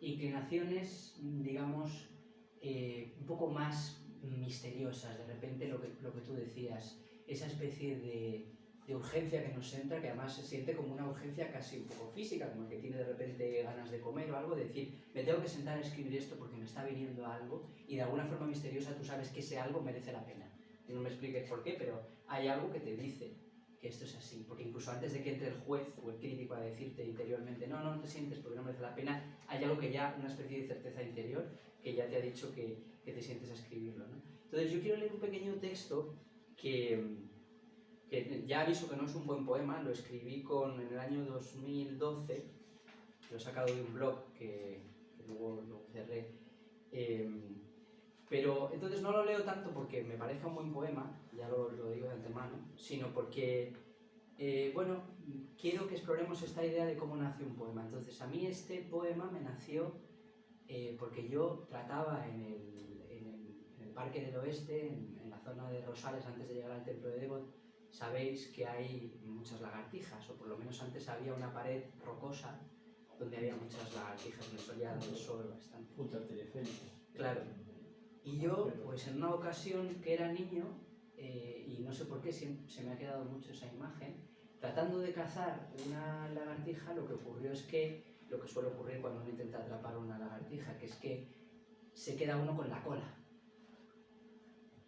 Speaker 3: inclinaciones, digamos, un poco más misteriosas. De repente lo que tú decías, esa especie de urgencia que nos entra, que además se siente como una urgencia casi un poco física, como el que tiene de repente ganas de comer o algo, de decir, me tengo que sentar a escribir esto porque me está viniendo algo, y de alguna forma misteriosa tú sabes que ese algo merece la pena. Y no me expliques por qué, pero hay algo que te dice que esto es así, porque incluso antes de que entre el juez o el crítico a decirte interiormente, no, no te sientes porque no merece la pena, hay algo que ya, una especie de certeza interior, que ya te ha dicho que te sientes a escribirlo, ¿no? Entonces yo quiero leer un pequeño texto que ya aviso que no es un buen poema, lo escribí en el año 2012, lo he sacado de un blog que luego cerré, pero entonces no lo leo tanto porque me parezca un buen poema, ya lo digo de antemano, sino porque, bueno, quiero que exploremos esta idea de cómo nace un poema. Entonces a mí este poema me nació porque yo trataba en el Parque del Oeste, en la zona de Rosales, antes de llegar al templo de Devot, sabéis que hay muchas lagartijas, o por lo menos antes había una pared rocosa donde había muchas lagartijas, donde solía dar el sol bastante.
Speaker 4: Junto al teleférico.
Speaker 3: Claro. Y yo, pues en una ocasión que era niño, y no sé por qué se me ha quedado mucho esa imagen, tratando de cazar una lagartija, lo que ocurrió es que, lo que suele ocurrir cuando uno intenta atrapar una lagartija, que es que se queda uno con la cola.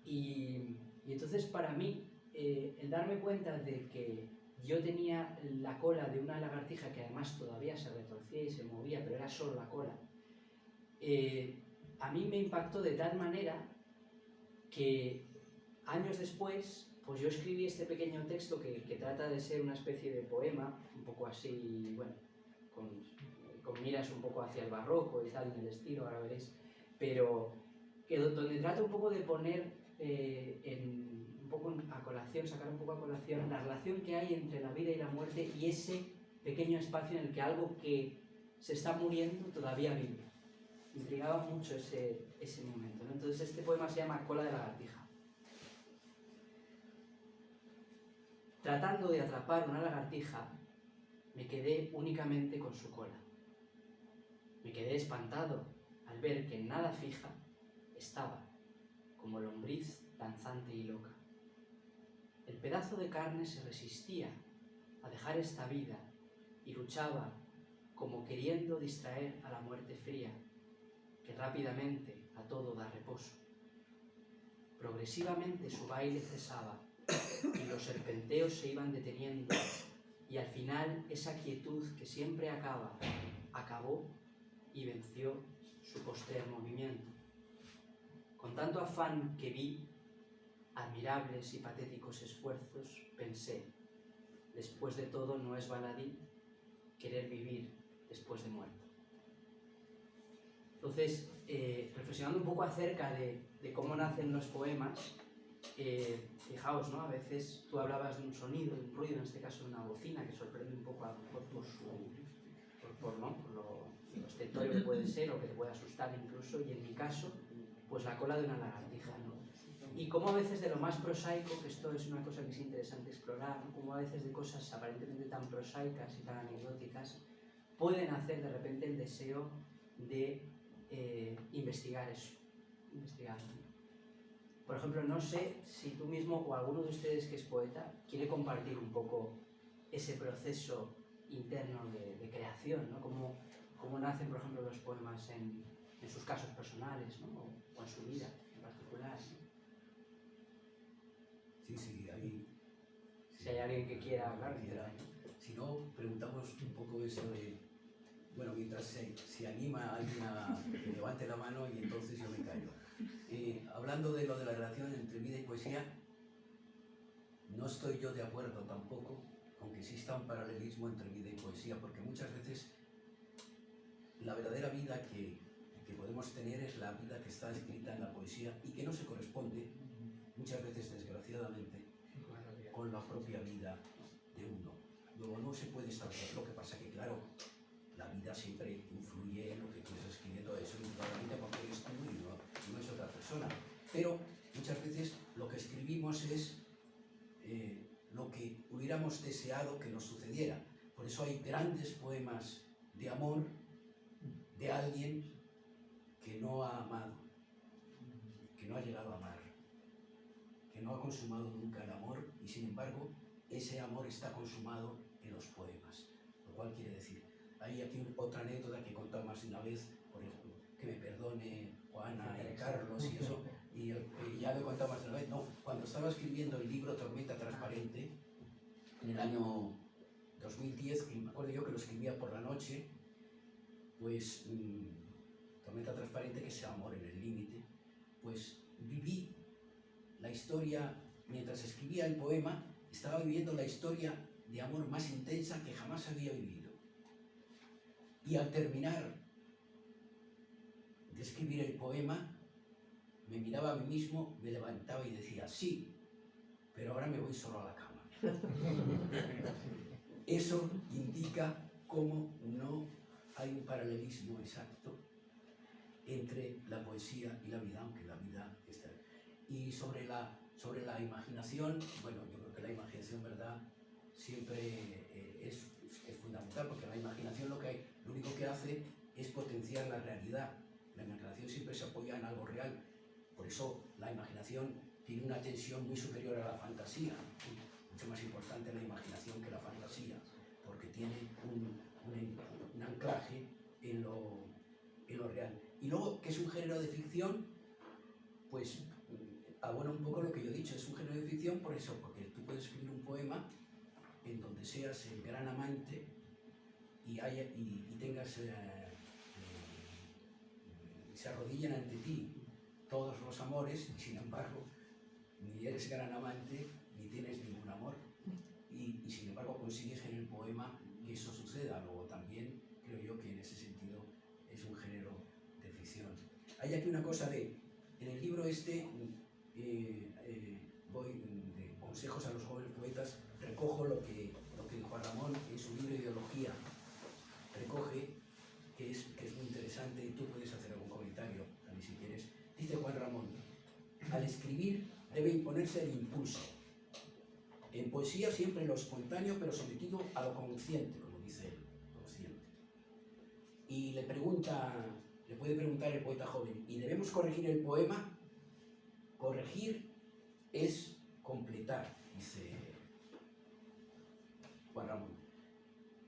Speaker 3: Y entonces para mí, el darme cuenta de que yo tenía la cola de una lagartija que además todavía se retorcía y se movía, pero era solo la cola, a mí me impactó de tal manera que años después, pues yo escribí este pequeño texto que trata de ser una especie de poema, un poco así, bueno, con miras un poco hacia el barroco y tal, en el estilo, ahora veréis, pero que donde trata un poco de poner un poco a colación, sacar un poco a colación la relación que hay entre la vida y la muerte y ese pequeño espacio en el que algo que se está muriendo todavía vive. Me intrigaba mucho ese momento, ¿no? Entonces este poema se llama Cola de lagartija. Tratando de atrapar una lagartija, me quedé únicamente con su cola. Me quedé espantado al ver que en nada fija estaba, como lombriz danzante y loca. El pedazo de carne se resistía a dejar esta vida y luchaba como queriendo distraer a la muerte fría, que rápidamente a todo da reposo. Progresivamente su baile cesaba y los serpenteos se iban deteniendo, y al final esa quietud que siempre acabó y venció su postrer movimiento. Con tanto afán que vi admirables y patéticos esfuerzos, pensé, después de todo no es baladí querer vivir después de muerto. Entonces, reflexionando un poco acerca de cómo nacen los poemas, fijaos, ¿no? A veces tú hablabas de un sonido, de un ruido, en este caso de una bocina, que sorprende un poco a lo mejor por lo estentorio que puede ser o que te puede asustar incluso, y en mi caso, pues la cola de una lagartija, ¿no? Y cómo a veces de lo más prosaico, que esto es una cosa que es interesante explorar, ¿no? Cómo a veces de cosas aparentemente tan prosaicas y tan anecdóticas pueden hacer de repente el deseo de investigar eso, investigarlo. Por ejemplo, no sé si tú mismo o alguno de ustedes que es poeta quiere compartir un poco ese proceso interno de creación, ¿no? Cómo nacen, por ejemplo, los poemas en sus casos personales, ¿no? O en su vida en particular, ¿no?
Speaker 2: Sí, ahí.
Speaker 3: Si hay alguien que quiera hablar,
Speaker 2: Si no, preguntamos un poco eso de, bueno, mientras se anima a alguien a que levante la mano y entonces yo me callo. Hablando de lo de la relación entre vida y poesía, no estoy yo de acuerdo tampoco con que exista un paralelismo entre vida y poesía, porque muchas veces la verdadera vida que podemos tener es la vida que está escrita en la poesía y que no se corresponde, muchas veces desgraciadamente, con la propia vida de uno. Luego no se puede establecer, lo que pasa que claro, la vida siempre influye en lo que tú estás escribiendo, eso es la vida porque eres tú y no es otra persona. Pero muchas veces lo que escribimos es lo que hubiéramos deseado que nos sucediera. Por eso hay grandes poemas de amor de alguien que no ha amado, que no ha llegado a amar, que no ha consumado nunca el amor y sin embargo ese amor está consumado en los poemas. Lo cual quiere decir, hay aquí otra anécdota que he contado más de una vez, por ejemplo, que me perdone Juana y Carlos y eso, y ya lo he contado más de una vez. No, cuando estaba escribiendo el libro Tormenta Transparente, en el año 2010, y me acuerdo yo que lo escribía por la noche, pues Tormenta Transparente, que es amor en el límite, pues viví la historia, mientras escribía el poema, estaba viviendo la historia de amor más intensa que jamás había vivido. Y al terminar de escribir el poema, me miraba a mí mismo, me levantaba y decía, sí, pero ahora me voy solo a la cama. Eso indica cómo no hay un paralelismo exacto entre la poesía y la vida, aunque la vida está... Y sobre la imaginación, bueno, yo creo que la imaginación, ¿verdad?, siempre es fundamental, porque la imaginación lo único que hace es potenciar la realidad. La imaginación siempre se apoya en algo real, por eso la imaginación tiene una tensión muy superior a la fantasía, mucho más importante la imaginación que la fantasía, porque tiene un anclaje en lo real. Y luego, que es un género de ficción, pues abona un poco lo que yo he dicho, es un género de ficción por eso, porque tú puedes escribir un poema en donde seas el gran amante y tengas, se arrodillen ante ti todos los amores, y sin embargo, ni eres gran amante, ni tienes ningún amor, y sin embargo consigues en el poema que eso suceda. Luego también creo yo que en ese sentido es un género de ficción. Hay aquí una cosa en el libro este, voy de consejos a los jóvenes poetas, recojo lo que Juan Ramón en su libro Ideología recoge, que es muy interesante, y tú puedes hacer algún comentario también si quieres. Dice Juan Ramón, al escribir debe imponerse el impulso. En poesía siempre lo espontáneo, pero sometido a lo consciente, como dice él, consciente. Y le puede preguntar el poeta joven, ¿y debemos corregir el poema? Corregir es completar, dice Juan Ramón.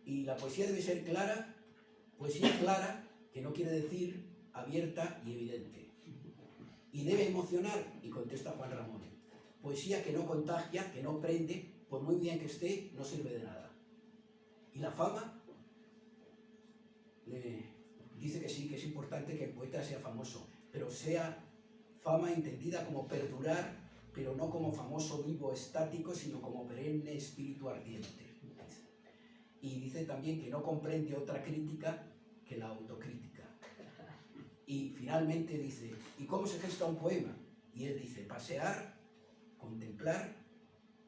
Speaker 2: Y la poesía debe ser clara, poesía clara, que no quiere decir abierta y evidente. Y debe emocionar, y contesta Juan Ramón, poesía que no contagia, que no prende, por muy bien que esté, no sirve de nada. Y la fama, dice que sí, que es importante que el poeta sea famoso, pero sea fama entendida como perdurar, pero no como famoso vivo estático, sino como perenne espíritu ardiente. Y dice también que no comprende otra crítica que la autocrítica. Y finalmente dice, ¿y cómo se gesta un poema? Y él dice, pasear, contemplar,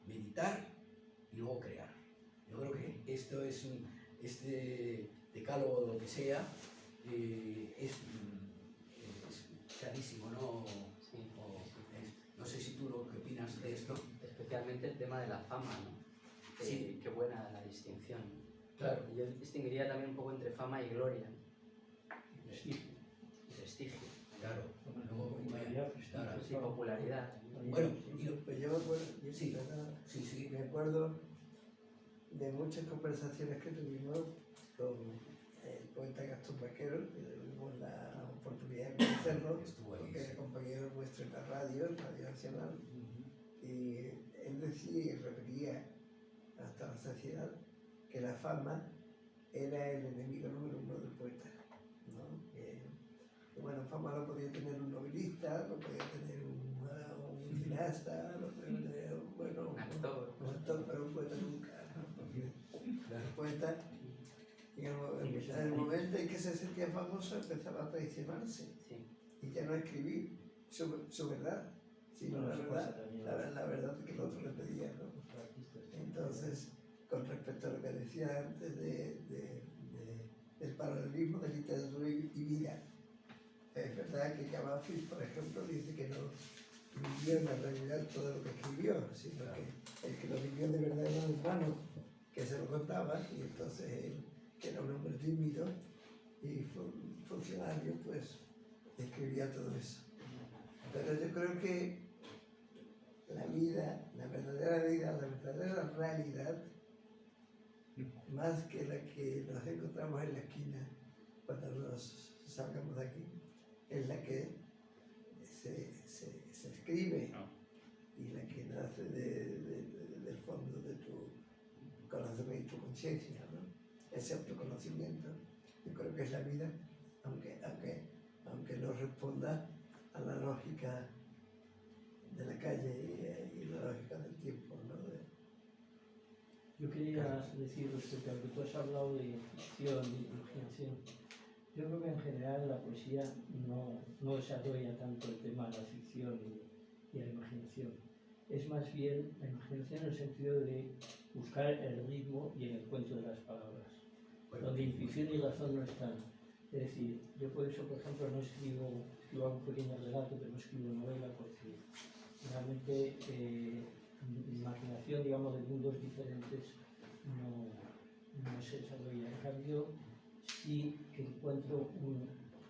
Speaker 2: meditar y luego crear. Yo creo que esto es este decálogo, lo que sea, es clarísimo, ¿no?
Speaker 3: Sí.
Speaker 2: No sé si tú lo que opinas de esto.
Speaker 3: Especialmente el tema de la fama, ¿no?
Speaker 2: Sí.
Speaker 3: Qué buena la distinción.
Speaker 2: Claro.
Speaker 3: Yo distinguiría también un poco entre fama y gloria.
Speaker 4: Prestigio.
Speaker 3: Y prestigio.
Speaker 2: Claro.
Speaker 4: Popularidad, prestigio.
Speaker 2: Claro.
Speaker 3: Sí, popularidad.
Speaker 2: Bueno,
Speaker 1: Pues yo me acuerdo,
Speaker 2: Sí.
Speaker 1: ¿verdad?
Speaker 2: sí.
Speaker 1: Me acuerdo de muchas conversaciones que tuvimos con el poeta Gastón Vaquero, que tuvimos la oportunidad de conocerlo,
Speaker 2: Estuvo ahí,
Speaker 1: porque
Speaker 2: sí.
Speaker 1: era compañero nuestro en la Radio Nacional, y él decía y repetía hasta la saciedad que la fama era el enemigo número uno del poeta, ¿no? Que, bueno, fama lo podía tener un novelista, lo podía tener un cineasta, lo podía tener
Speaker 3: Un actor.
Speaker 1: un actor, pero un poeta nunca, ¿no? Porque el poeta, en el momento en que se sentía famoso, empezaba a traicionarse
Speaker 3: Sí.
Speaker 1: y ya no a escribir su verdad, sino
Speaker 4: Bueno,
Speaker 1: la
Speaker 4: eso
Speaker 1: verdad,
Speaker 4: pasa también.
Speaker 1: la verdad que el otro le pedía, ¿no?
Speaker 4: Los artistas.
Speaker 1: Entonces, con respecto a lo que decía antes del paralelismo de literatura y vida, es verdad que Cavafis, por ejemplo, dice que vivió en la realidad todo lo que escribió, sino que el que lo vivió de verdad era un humano que se lo contaba, y entonces él, que era un hombre tímido y funcionario, pues escribía todo eso. Pero yo creo que la vida, la verdadera realidad, más que la que nos encontramos en la esquina cuando nos salgamos de aquí, es la que se escribe y la que nace del fondo de tu conocimiento y tu conciencia, ¿no? Ese autoconocimiento, yo creo que es la vida, aunque no responda a la lógica de la calle y la lógica del tiempo, ¿no?
Speaker 4: Yo quería decir respecto a lo que tú has hablado de ficción y imaginación. Yo creo que en general la poesía no desarrolla tanto el tema de la ficción y la imaginación. Es más bien la imaginación en el sentido de buscar el ritmo y el encuentro de las palabras, donde intuición y razón no están. Es decir, yo por eso, por ejemplo, no escribo un pequeño relato, pero no escribo novela, porque realmente mi imaginación, digamos, de mundos diferentes no se desarrolla. En cambio, sí que encuentro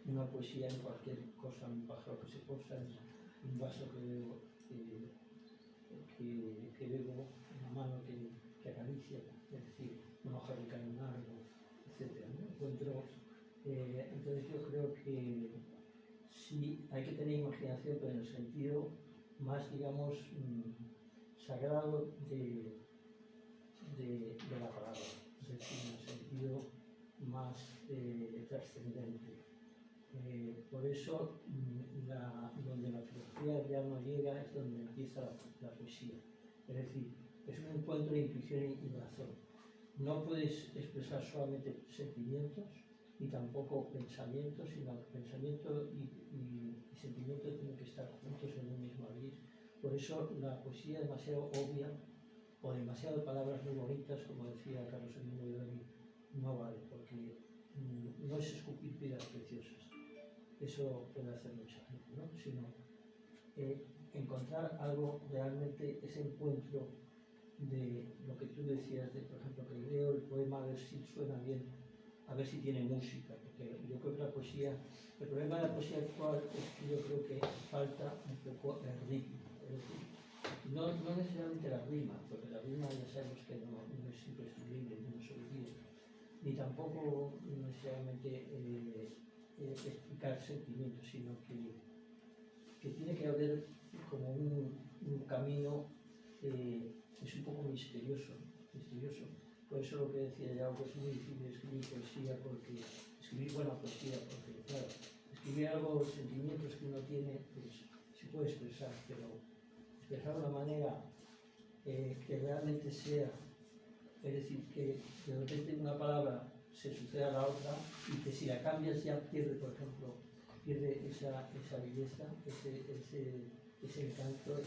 Speaker 4: una poesía en cualquier cosa, un pájaro que se posa, un vaso que bebo, una mano que acaricia, es decir, una hoja que cae en un árbol, etc. ¿no? Entonces yo creo que sí hay que tener imaginación, pero en el sentido más, digamos, sagrado de la palabra, es decir, en el sentido más trascendente. Por eso, donde la filosofía ya no llega es donde empieza la poesía. Es decir, es un encuentro de intuición y razón. No puedes expresar solamente sentimientos, ni tampoco pensamientos, sino que pensamiento y sentimiento tienen que estar juntos en un mismo abrir. Por eso la poesía es demasiado obvia, o demasiado palabras muy bonitas, como decía Carlos Emilio Godoy, no vale, porque no es escupir piedras preciosas. Eso puede hacer mucha gente, ¿no? Sino encontrar algo realmente, ese encuentro de lo que tú decías, de, por ejemplo, que leo el poema a ver si suena bien, a ver si tiene música, porque yo creo que la poesía, el problema de la poesía actual es que yo creo que falta un poco el ritmo, es decir, no necesariamente la rima, porque la rima ya sabemos que no es imprescindible, no es obvio, ni tampoco necesariamente explicar sentimientos, sino que tiene que haber como un camino es un poco misterioso. Por eso lo que decía ya, pues es muy difícil escribir poesía, escribir buena poesía, porque claro, escribir algo, sentimientos que uno tiene, pues se puede expresar, pero expresar de una manera que realmente sea, es decir, que de repente una palabra se suceda a la otra y que si la cambias ya pierde, por ejemplo, esa belleza, ese encanto,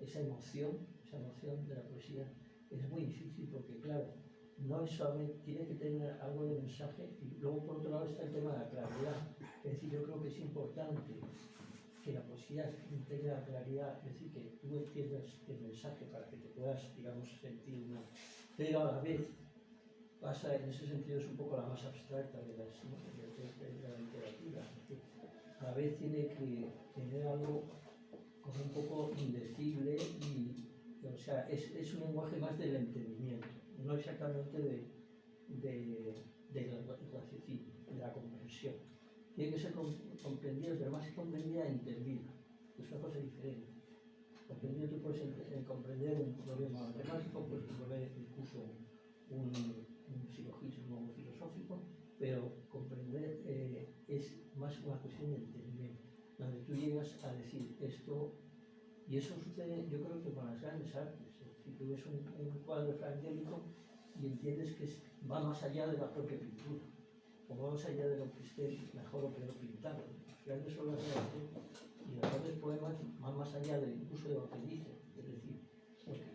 Speaker 4: esa emoción de la poesía. Es muy difícil porque, claro, no es solamente, tiene que tener algo de mensaje, y luego por otro lado está el tema de la claridad. Es decir, yo creo que es importante que la poesía integre la claridad, es decir, que tú entiendas el mensaje para que te puedas, digamos, sentir una... Pero a la vez pasa, en ese sentido es un poco la más abstracta de la literatura. A la vez tiene que tener algo como un poco indecible o sea, es un lenguaje más del entendimiento, no exactamente del raciocinio, de la comprensión. Tiene que ser comprendida, pero más que comprendida, entendida. Es una cosa diferente. Comprendido tú puedes comprender un problema matemático, puedes comprender incluso un silogismo filosófico, pero comprender es más una cuestión de entendimiento, donde tú llegas a decir esto, y eso sucede, yo creo que con las grandes artes. Si tú ves un cuadro frangélico y entiendes que va más allá de la propia pintura, o va más allá de lo que esté mejor o peor pintado. Las grandes obras de arte y los grandes poemas van más allá incluso de lo que dicen, es decir,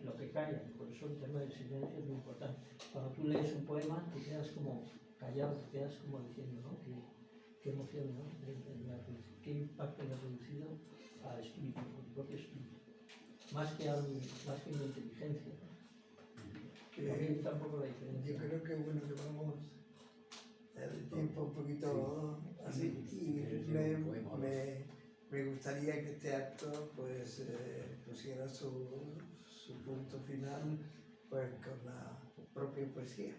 Speaker 4: lo que callan. Por eso el tema del silencio es muy importante. Cuando tú lees un poema te quedas como callado, te quedas como diciendo, ¿no? Qué emoción, ¿no? Qué impacto me ha producido a espíritu, a tu propio espíritu, más que una inteligencia. También está un poco la diferencia.
Speaker 1: Yo creo que bueno que vamos el tiempo un poquito así y me gustaría que este acto pues pusiera su punto final pues con la propia poesía,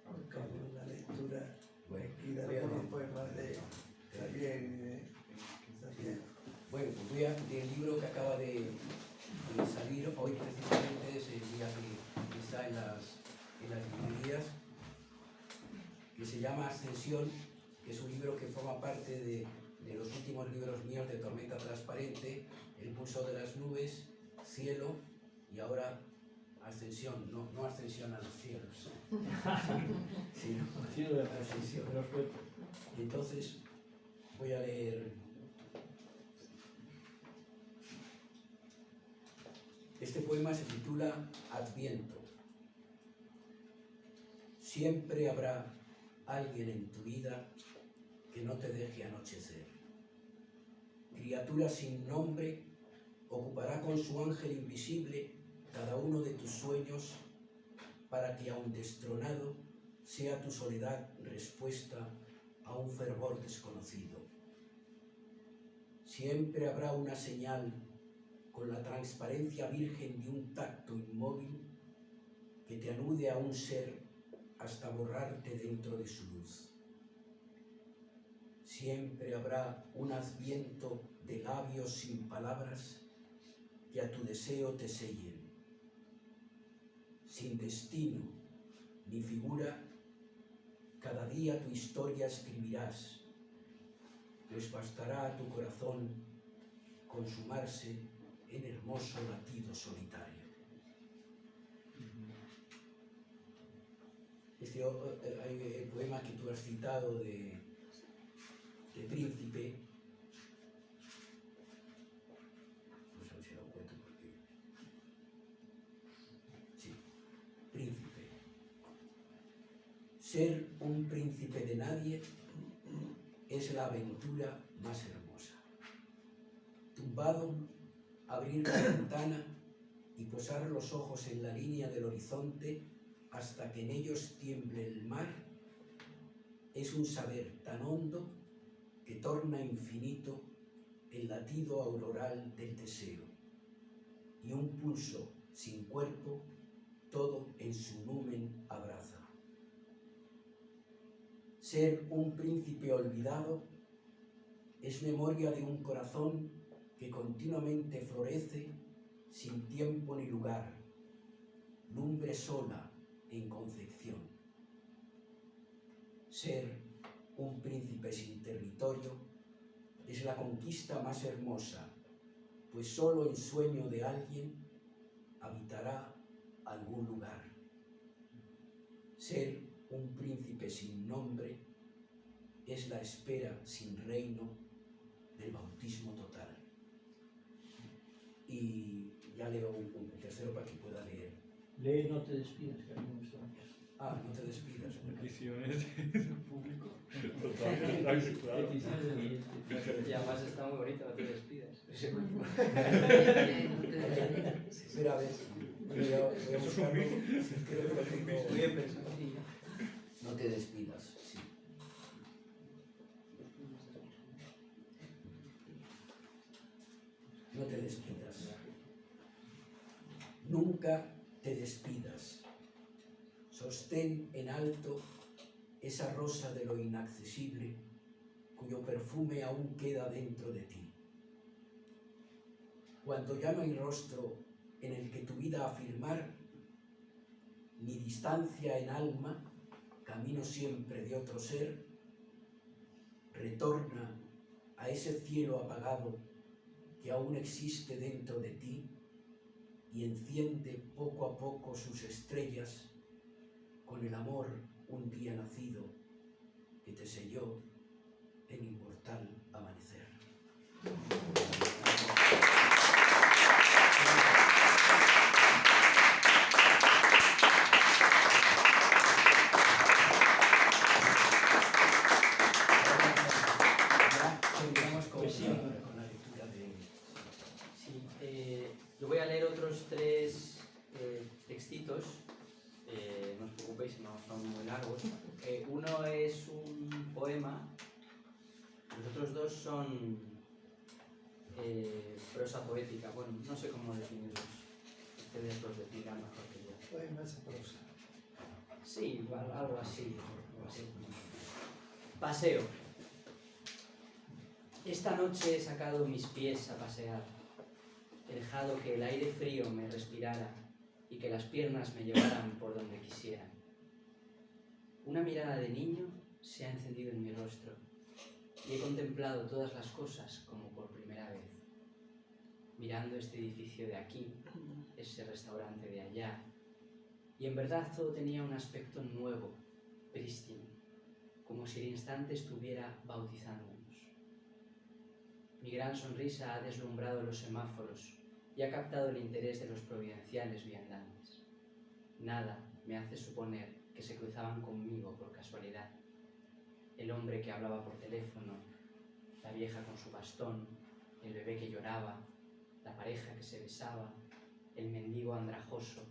Speaker 1: con la lectura y de algunos poemas de Xavier y de Santiago.
Speaker 2: Bueno, pues voy a, del libro que acaba de salir hoy precisamente, es el día que está en las librerías, que se llama Ascensión, que es un libro que forma parte de los últimos libros míos de Tormenta Transparente, El pulso de las nubes, Cielo y ahora Ascensión, no ascensión a los cielos, sino
Speaker 4: Cielo de la
Speaker 2: ascensión.
Speaker 4: de los cuerpos.
Speaker 2: Y entonces voy a leer. Este poema se titula Adviento. Siempre habrá alguien en tu vida que no te deje anochecer. Criatura sin nombre ocupará con su ángel invisible cada uno de tus sueños para que, aun destronado, sea tu soledad respuesta a un fervor desconocido. Siempre habrá una señal con la transparencia virgen de un tacto inmóvil que te anude a un ser hasta borrarte dentro de su luz. Siempre habrá un adviento de labios sin palabras que a tu deseo te sellen. Sin destino ni figura, cada día tu historia escribirás, pues bastará a tu corazón consumarse en hermoso latido solitario. El poema que tú has citado de Príncipe, no sé si lo encuentro porque... Sí, Príncipe. Ser un príncipe de nadie es la aventura más hermosa. Tumbado, abrir la ventana y posar los ojos en la línea del horizonte hasta que en ellos tiemble el mar, es un saber tan hondo que torna infinito el latido auroral del deseo, y un pulso sin cuerpo todo en su numen abraza. Ser un príncipe olvidado es memoria de un corazón que continuamente florece sin tiempo ni lugar, lumbre sola en concepción. Ser un príncipe sin territorio es la conquista más hermosa, pues solo en sueño de alguien habitará algún lugar. Ser un príncipe sin nombre es la espera sin reino del bautismo total. Y ya leo un tercero para que pueda leer.
Speaker 4: Lee, no te despidas, que a mí me gusta mucho.
Speaker 2: Ah, no te despidas.
Speaker 5: Peticiones del público. Totalmente, claro.
Speaker 4: Peticiones del oyente.
Speaker 3: Y además está muy bonito, no te despidas.
Speaker 2: Espera, a ver. Voy a buscarlo. Creo que lo tengo.
Speaker 3: Muy bien pensado.
Speaker 2: No te despidas, sí. No te despidas. Nunca te despidas. Sostén en alto esa rosa de lo inaccesible cuyo perfume aún queda dentro de ti. Cuando ya no hay rostro en el que tu vida afirmar, ni distancia en alma, camino siempre de otro ser, retorna a ese cielo apagado que aún existe dentro de ti y enciende poco a poco sus estrellas con el amor un día nacido que te selló en inmortal amanecer. Ya terminamos con la lectura de...
Speaker 3: otros dos son prosa poética. Bueno, no sé cómo definirlos. Ustedes los definirán mejor que yo.
Speaker 1: Poemas en prosa.
Speaker 3: Sí, igual, algo así. Paseo. Esta noche he sacado mis pies a pasear. He dejado que el aire frío me respirara y que las piernas me llevaran por donde quisieran. Una mirada de niño se ha encendido en mi rostro y he contemplado todas las cosas como por primera vez. Mirando este edificio de aquí, ese restaurante de allá, y en verdad todo tenía un aspecto nuevo, prístino, como si el instante estuviera bautizándonos. Mi gran sonrisa ha deslumbrado los semáforos y ha captado el interés de los providenciales viandantes. Nada me hace suponer que se cruzaban conmigo por casualidad. El hombre que hablaba por teléfono, la vieja con su bastón, el bebé que lloraba, la pareja que se besaba, el mendigo andrajoso,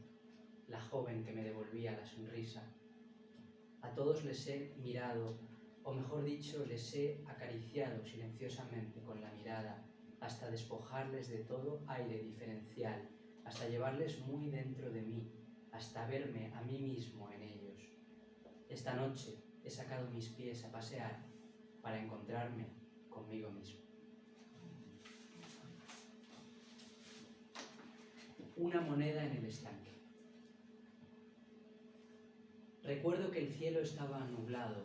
Speaker 3: la joven que me devolvía la sonrisa. A todos les he mirado, o mejor dicho, les he acariciado silenciosamente con la mirada, hasta despojarles de todo aire diferencial, hasta llevarles muy dentro de mí, hasta verme a mí mismo en ellos. Esta noche he sacado mis pies a pasear para encontrarme conmigo mismo. Una moneda en el estanque. Recuerdo que el cielo estaba nublado,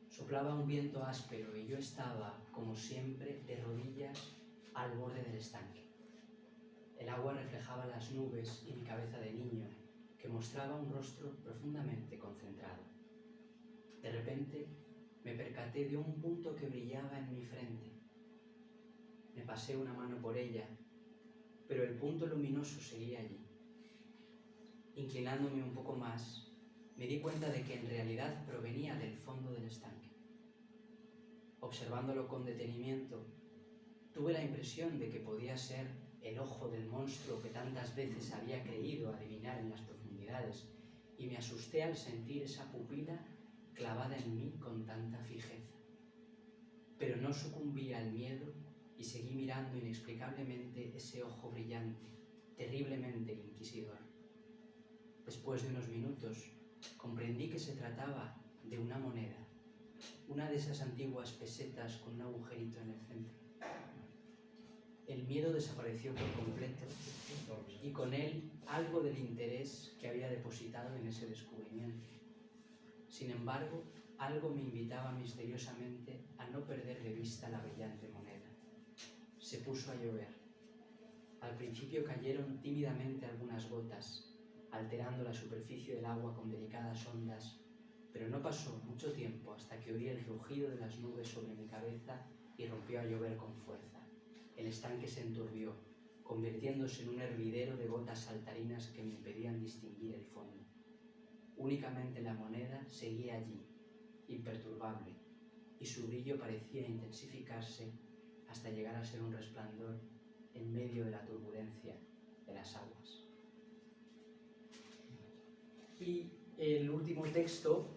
Speaker 3: soplaba un viento áspero y yo estaba, como siempre, de rodillas al borde del estanque. El agua reflejaba las nubes y mi cabeza de niño, que mostraba un rostro profundamente concentrado. De repente me percaté de un punto que brillaba en mi frente. Me pasé una mano por ella, pero el punto luminoso seguía allí. Inclinándome un poco más, me di cuenta de que en realidad provenía del fondo del estanque. Observándolo con detenimiento, tuve la impresión de que podía ser el ojo del monstruo que tantas veces había creído adivinar en las profundidades, y me asusté al sentir esa pupila clavada en mí con tanta fijeza. Pero no sucumbí al miedo y seguí mirando inexplicablemente ese ojo brillante, terriblemente inquisidor. Después de unos minutos, comprendí que se trataba de una moneda, una de esas antiguas pesetas con un agujerito en el centro. El miedo desapareció por completo y con él algo del interés que había depositado en ese descubrimiento. Sin embargo, algo me invitaba misteriosamente a no perder de vista la brillante moneda. Se puso a llover. Al principio cayeron tímidamente algunas gotas, alterando la superficie del agua con delicadas ondas, pero no pasó mucho tiempo hasta que oí el rugido de las nubes sobre mi cabeza y rompió a llover con fuerza. El estanque se enturbió, convirtiéndose en un hervidero de gotas saltarinas que me impedían distinguir el fondo. Únicamente la moneda seguía allí, imperturbable, y su brillo parecía intensificarse hasta llegar a ser un resplandor en medio de la turbulencia de las aguas. Y el último texto,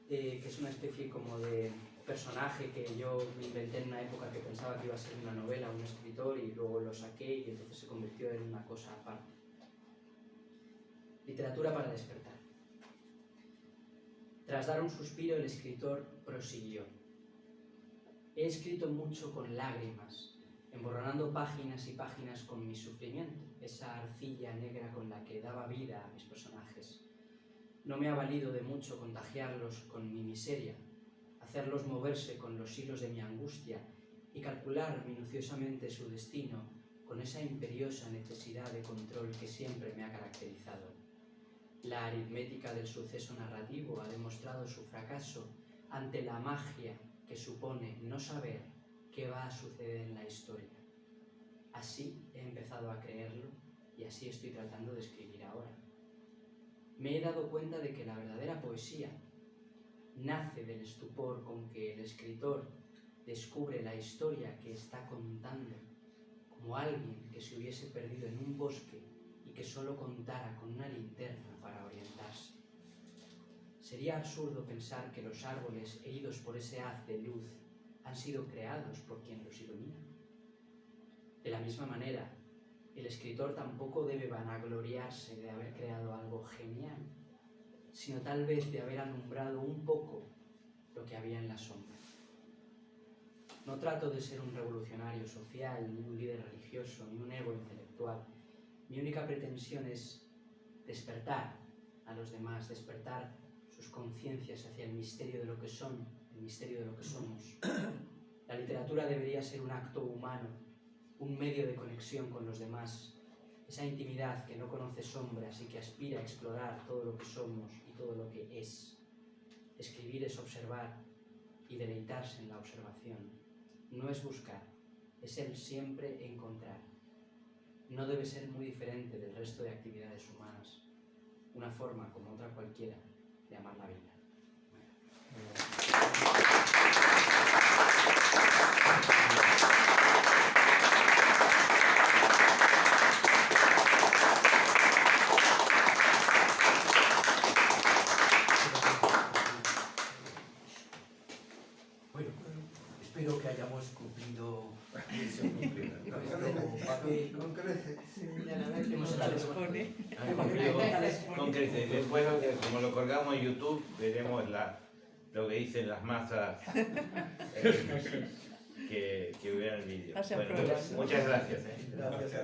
Speaker 3: que es una especie como de personaje que yo me inventé en una época que pensaba que iba a ser una novela, un escritor, y luego lo saqué y entonces se convirtió en una cosa aparte. Literatura para despertar. Tras dar un suspiro, el escritor prosiguió. He escrito mucho con lágrimas, emborronando páginas y páginas con mi sufrimiento, esa arcilla negra con la que daba vida a mis personajes. No me ha valido de mucho contagiarlos con mi miseria, hacerlos moverse con los hilos de mi angustia y calcular minuciosamente su destino con esa imperiosa necesidad de control que siempre me ha caracterizado. La aritmética del suceso narrativo ha demostrado su fracaso ante la magia que supone no saber qué va a suceder en la historia. Así he empezado a creerlo y así estoy tratando de escribir ahora. Me he dado cuenta de que la verdadera poesía nace del estupor con que el escritor descubre la historia que está contando, como alguien que se hubiese perdido en un bosque y que solo contara con una linterna para orientarse. Sería absurdo pensar que los árboles, heridos por ese haz de luz, han sido creados por quien los ilumina. De la misma manera, el escritor tampoco debe vanagloriarse de haber creado algo genial, sino tal vez de haber alumbrado un poco lo que había en la sombra. No trato de ser un revolucionario social, ni un líder religioso, ni un ego intelectual. Mi única pretensión es despertar a los demás, despertar sus conciencias hacia el misterio de lo que son, el misterio de lo que somos. La literatura debería ser un acto humano, un medio de conexión con los demás, esa intimidad que no conoce sombras y que aspira a explorar todo lo que somos y todo lo que es. Escribir es observar y deleitarse en la observación. No es buscar, es el siempre encontrar. No debe ser muy diferente del resto de actividades humanas, una forma como otra cualquiera de amar la vida.
Speaker 2: Bueno, espero que hayamos cumplido
Speaker 5: Misión cumplida.
Speaker 2: nuestro papel.
Speaker 1: Con creces.
Speaker 3: Hemos estado
Speaker 6: Con creces. Después, como lo colgamos en YouTube, veremos lo que dicen las masas que vean el vídeo.
Speaker 7: Hacen
Speaker 6: Bueno,
Speaker 7: pruebas.
Speaker 6: muchas gracias.
Speaker 3: Gracias.